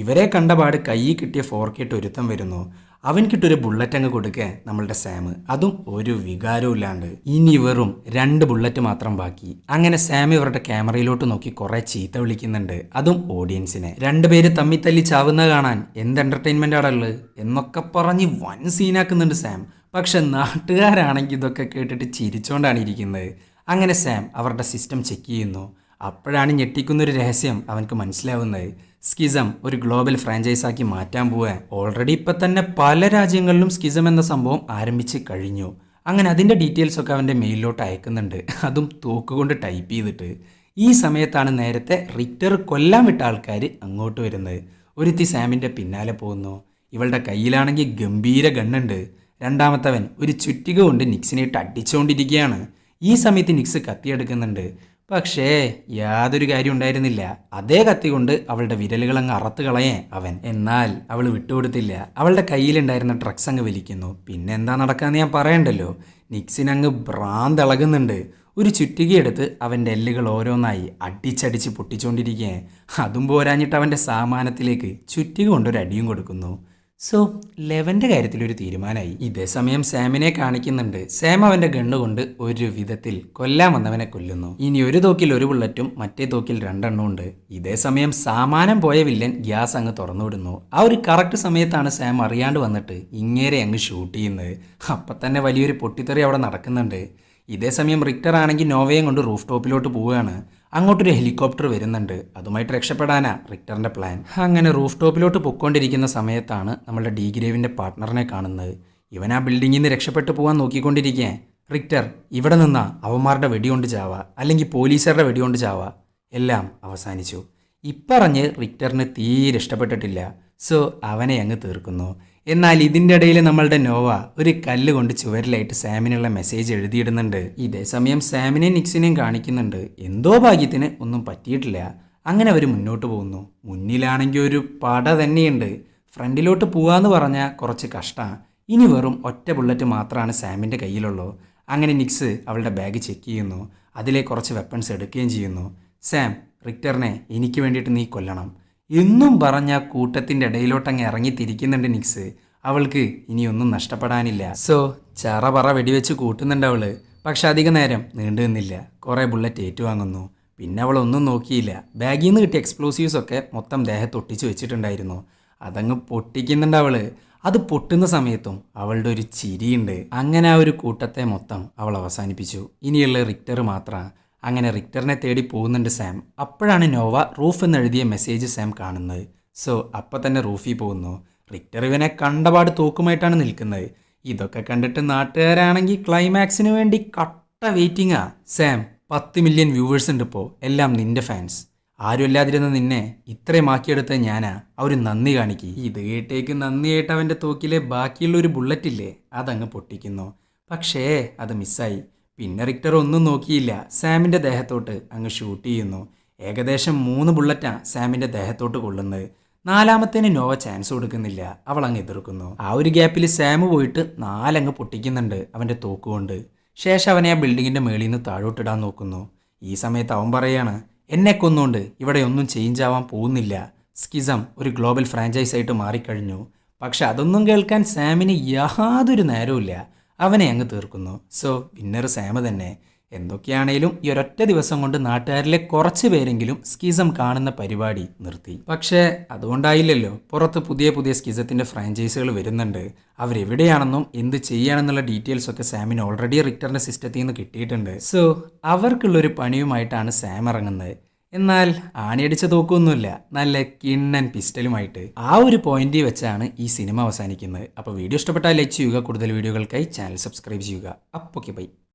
ഇവരെ കണ്ടപാട് കയ്യിൽ കിട്ടിയ 4K ഒരുത്തം വരുന്നു. അവൻ കിട്ടൊരു ബുള്ളറ്റ് അങ്ങ് കൊടുക്കുക നമ്മളുടെ സാം. അതും ഒരു വികാരവും ഇല്ലാണ്ട്. ഇനി വെറും 2 ബുള്ളറ്റ് മാത്രം ബാക്കി. അങ്ങനെ സാം ഇവരുടെ ക്യാമറയിലോട്ട് നോക്കി കുറെ ചീത്ത വിളിക്കുന്നുണ്ട്, അതും ഓഡിയൻസിനെ. 2 പേര് തമ്മി തല്ലി ചാവുന്ന കാണാൻ എന്ത് എന്റർടൈൻമെന്റ് ആണുള്ളത് എന്നൊക്കെ പറഞ്ഞ് വൻ സീനാക്കുന്നുണ്ട് സാം. പക്ഷെ നാട്ടുകാരാണെങ്കിൽ ഇതൊക്കെ കേട്ടിട്ട് ചിരിച്ചോണ്ടാണ് ഇരിക്കുന്നത്. അങ്ങനെ സാം അവരുടെ സിസ്റ്റം ചെക്ക് ചെയ്യുന്നു. അപ്പോഴാണ് ഞെട്ടിക്കുന്നൊരു രഹസ്യം അവനക്ക് മനസ്സിലാവുന്നത്. സ്കിസം ഒരു ഗ്ലോബൽ ഫ്രാഞ്ചൈസാക്കി മാറ്റാൻ പോവുക. ഓൾറെഡി ഇപ്പം തന്നെ പല രാജ്യങ്ങളിലും സ്കിസം എന്ന സംഭവം ആരംഭിച്ച് കഴിഞ്ഞു. അങ്ങനെ അതിൻ്റെ ഡീറ്റെയിൽസ് ഒക്കെ അവൻ്റെ മെയിലിലോട്ട് അയക്കുന്നുണ്ട്, അതും തോക്കുകൊണ്ട് ടൈപ്പ് ചെയ്തിട്ട്. ഈ സമയത്താണ് നേരത്തെ റിക്ടർ കൊല്ലാൻ വിട്ട ആൾക്കാർ അങ്ങോട്ട് വരുന്നത്. ഒരുത്തി സാമിൻ്റെ പിന്നാലെ പോകുന്നു. ഇവളുടെ കയ്യിലാണെങ്കിൽ ഗംഭീര ഗണ്ണുണ്ട്. രണ്ടാമത്തവൻ ഒരു ചുറ്റിക കൊണ്ട് നിക്സിനെ ഇട്ട് അടിച്ചുകൊണ്ടിരിക്കുകയാണ്. ഈ സമയത്ത് നിക്സ് കത്തിയെടുക്കുന്നുണ്ട്. പക്ഷേ യാതൊരു കാര്യം ഉണ്ടായിരുന്നില്ല. അതേ കത്തി കൊണ്ട് അവളുടെ വിരലുകൾ അങ്ങ് അറത്ത് കളയേ അവൻ. എന്നാൽ അവൾ വിട്ടുകൊടുത്തില്ല. അവളുടെ കയ്യിലുണ്ടായിരുന്ന ഡ്രഗ്സ് അങ്ങ് വലിക്കുന്നു. പിന്നെ എന്താ നടക്കാന്ന് ഞാൻ പറയണ്ടല്ലോ. നിക്സിനങ്ങ് ഭ്രാന്തിളകുന്നുണ്ട്. ഒരു ചുറ്റികയെടുത്ത് അവൻ്റെ എല്ലുകൾ ഓരോന്നായി അടിച്ചടിച്ച് പൊട്ടിച്ചുകൊണ്ടിരിക്കുകയെ. അതും പോരാഞ്ഞിട്ട് അവൻ്റെ സാമാനത്തിലേക്ക് ചുറ്റിക കൊണ്ടൊരു അടിയും കൊടുക്കുന്നു. സോ ലെവൻ്റെ കാര്യത്തിലൊരു തീരുമാനമായി. ഇതേ സമയം സാമിനെ കാണിക്കുന്നുണ്ട്. സാം അവൻ്റെ ഗണ്ണ് കൊണ്ട് ഒരു വിധത്തിൽ കൊല്ലാൻ വന്നവനെ കൊല്ലുന്നു. ഇനി ഒരു തോക്കിൽ ഒരു ബുള്ളറ്റും മറ്റേ തോക്കിൽ 2 എണ്ണവും ഉണ്ട്. ഇതേ സമയം സാമാനം പോയ വില്ലൻ ഗ്യാസ് അങ്ങ് തുറന്നുവിടുന്നു. ആ ഒരു കറക്റ്റ് സമയത്താണ് സാം അറിയാണ്ട് വന്നിട്ട് ഇങ്ങേരെ അങ്ങ് ഷൂട്ട് ചെയ്യുന്നത്. അപ്പം തന്നെ വലിയൊരു പൊട്ടിത്തെറി അവിടെ നടക്കുന്നുണ്ട്. ഇതേ സമയം റിക്ടർ ആണെങ്കിൽ നോവയും കൊണ്ട് റൂഫ് ടോപ്പിലോട്ട് പോവുകയാണ്. അങ്ങോട്ടൊരു ഹെലികോപ്റ്റർ വരുന്നുണ്ട്. അതുമായിട്ട് രക്ഷപ്പെടാനാ റിക്ടറിൻ്റെ പ്ലാൻ. അങ്ങനെ റൂഫ് ടോപ്പിലോട്ട് പൊയ്ക്കൊണ്ടിരിക്കുന്ന സമയത്താണ് നമ്മളുടെ ഡീഗ്രേവിൻ്റെ പാർട്ട്ണറിനെ കാണുന്നത്. ഇവൻ ആ ബിൽഡിങ്ങിൽ നിന്ന് രക്ഷപ്പെട്ടു പോകാൻ നോക്കിക്കൊണ്ടിരിക്കേ. റിക്ടർ, ഇവിടെ നിന്നാ അവന്മാരുടെ വെടികൊണ്ട് ചാവാ, അല്ലെങ്കിൽ പോലീസുകാരുടെ വെടികൊണ്ട് ചാവാ. എല്ലാം അവസാനിച്ചു. ഇപ്പറഞ്ഞ് റിക്ടറിന് തീരെ ഇഷ്ടപ്പെട്ടിട്ടില്ല. സോ അവനെ അങ്ങ് തീർക്കുന്നു. എന്നാൽ ഇതിൻ്റെ ഇടയിൽ നമ്മളുടെ നോവ ഒരു കല്ല് കൊണ്ട് ചുവരിലായിട്ട് സാമിനുള്ള മെസ്സേജ് എഴുതിയിടുന്നുണ്ട്. ഇതേ സമയം സാമിനെയും നിക്സിനെയും കാണിക്കുന്നുണ്ട്. എന്തോ ഭാഗ്യത്തിന് ഒന്നും പറ്റിയിട്ടില്ല. അങ്ങനെ അവർ മുന്നോട്ട് പോകുന്നു. മുന്നിലാണെങ്കിൽ ഒരു പട തന്നെയുണ്ട്. ഫ്രണ്ടിലോട്ട് പോവാന്ന് പറഞ്ഞാൽ കുറച്ച് കഷ്ടമാണ്. ഇനി വെറും ഒറ്റ ബുള്ളറ്റ് മാത്രമാണ് സാമിൻ്റെ കയ്യിലുള്ളൂ. അങ്ങനെ നിക്സ് അവളുടെ ബാഗ് ചെക്ക് ചെയ്യുന്നു. അതിലെ കുറച്ച് വെപ്പൺസ് എടുക്കുകയും ചെയ്യുന്നു. സാം, റിക്ടറിനെ എനിക്ക് വേണ്ടിയിട്ട് നീ കൊല്ലണം എന്നും പറഞ്ഞ കൂട്ടത്തിൻ്റെ ഇടയിലോട്ടങ്ങ് ഇറങ്ങിത്തിരിക്കുന്നുണ്ട് നിക്സ്. അവൾക്ക് ഇനിയൊന്നും നഷ്ടപ്പെടാനില്ല. സോ ചറപറ വെടിവെച്ച് കൂട്ടുന്നുണ്ട് അവള്. പക്ഷെ അധിക നേരം നീണ്ടു നിന്നില്ല. കുറേ ബുള്ളറ്റ് ഏറ്റുവാങ്ങുന്നു. പിന്നെ അവളൊന്നും നോക്കിയില്ല. ബാഗിൽ നിന്ന് കിട്ടിയ എക്സ്പ്ലോസീവ്സ് ഒക്കെ മൊത്തം ദേഹത്ത് ഒട്ടിച്ച് വെച്ചിട്ടുണ്ടായിരുന്നു. അതങ്ങ് പൊട്ടിക്കുന്നുണ്ട് അവള്. അത് പൊട്ടുന്ന സമയത്തും അവളുടെ ഒരു ചിരിയുണ്ട്. അങ്ങനെ ആ ഒരു കൂട്ടത്തെ മൊത്തം അവൾ അവസാനിപ്പിച്ചു. ഇനിയുള്ള റിക്ടർ മാത്രമാണ്. അങ്ങനെ റിക്ടറിനെ തേടി പോകുന്നുണ്ട് സാം. അപ്പോഴാണ് നോവ റൂഫ് എന്നെഴുതിയ മെസ്സേജ് സാം കാണുന്നത്. സോ അപ്പം തന്നെ റൂഫിൽ പോകുന്നു. റിക്ടർ ഇവനെ കണ്ടപാട് തോക്കുമായിട്ടാണ് നിൽക്കുന്നത്. ഇതൊക്കെ കണ്ടിട്ട് നാട്ടുകാരാണെങ്കിൽ ക്ലൈമാക്സിന് വേണ്ടി കട്ട വെയിറ്റിംഗാ. സാം, 10 മില്യൺ വ്യൂവേഴ്സ് ഉണ്ട് ഇപ്പോൾ, എല്ലാം നിന്റെ ഫാൻസ്. ആരും ഇല്ലാതിരുന്ന നിന്നെ ഇത്രയും ആക്കിയെടുത്ത ഞാനാ. ഒരു നന്ദി കാണിക്കി. ഇത് കേട്ടേക്ക് നന്ദിയായിട്ട് അവൻ്റെ തോക്കിലെ ബാക്കിയുള്ള ഒരു ബുള്ളറ്റ് ഇല്ലേ, അതങ്ങ് പൊട്ടിക്കുന്നു. പക്ഷേ അത് മിസ്സായി. പിന്നെ റിക്ടർ ഒന്നും നോക്കിയില്ല. സാമിൻ്റെ ദേഹത്തോട്ട് അങ്ങ് ഷൂട്ട് ചെയ്യുന്നു. ഏകദേശം 3 ബുള്ളറ്റാണ് സാമിൻ്റെ ദേഹത്തോട്ട് കൊള്ളുന്നത്. നാലാമത്തേന് നോവ ചാൻസ് കൊടുക്കുന്നില്ല. അവൾ അങ്ങ് എതിർക്കുന്നു. ആ ഒരു ഗ്യാപ്പിൽ സാം പോയിട്ട് 4 അങ്ങ് പൊട്ടിക്കുന്നുണ്ട് അവൻ്റെ തോക്കുകൊണ്ട്. ശേഷം അവനെ ആ ബിൽഡിങ്ങിൻ്റെ മേളിൽ നിന്ന് താഴോട്ടിടാൻ നോക്കുന്നു. ഈ സമയത്ത് അവൻ പറയാണ്, എന്നെ കൊന്നുകൊണ്ട് ഇവിടെ ഒന്നും ചേഞ്ച് ആവാൻ പോകുന്നില്ല. സ്കിസം ഒരു ഗ്ലോബൽ ഫ്രാഞ്ചൈസ് ആയിട്ട് മാറിക്കഴിഞ്ഞു. പക്ഷെ അതൊന്നും കേൾക്കാൻ സാമിന് യാതൊരു നേരവുമില്ല. അവനെ അങ്ങ് തീർക്കുന്നു. സോ വിന്നർ സാം തന്നെ. എന്തൊക്കെയാണേലും ഈ ഒരൊറ്റ ദിവസം കൊണ്ട് നാട്ടുകാരിലെ കുറച്ച് പേരെങ്കിലും സ്കിസം കാണുന്ന പരിപാടി നിർത്തി. പക്ഷേ അതുകൊണ്ടായില്ലല്ലോ. പുറത്ത് പുതിയ പുതിയ സ്കിസത്തിൻ്റെ ഫ്രാഞ്ചൈസികൾ വരുന്നുണ്ട്. അവരെവിടെയാണെന്നും എന്ത് ചെയ്യണമെന്നുള്ള ഡീറ്റെയിൽസ് ഒക്കെ സാമിന് ഓൾറെഡി റിക്ടറിൻ്റെ സിസ്റ്റത്തിൽ നിന്ന് കിട്ടിയിട്ടുണ്ട്. സോ അവർക്കുള്ളൊരു പണിയുമായിട്ടാണ് സാം ഇറങ്ങുന്നത്. എന്നാൽ ആണിയടിച്ച തോക്കൊന്നുമില്ല, നല്ല കിണ്ണൻ പിസ്റ്റലുമായിട്ട്. ആ ഒരു പോയിന്റിൽ വെച്ചാണ് ഈ സിനിമ അവസാനിക്കുന്നത്. അപ്പോൾ വീഡിയോ ഇഷ്ടപ്പെട്ടാൽ ലൈക്ക് ചെയ്യുക. കൂടുതൽ വീഡിയോകൾക്കായി ചാനൽ സബ്സ്ക്രൈബ് ചെയ്യുക. അപ്പോൾ ഓക്കെ ബൈ.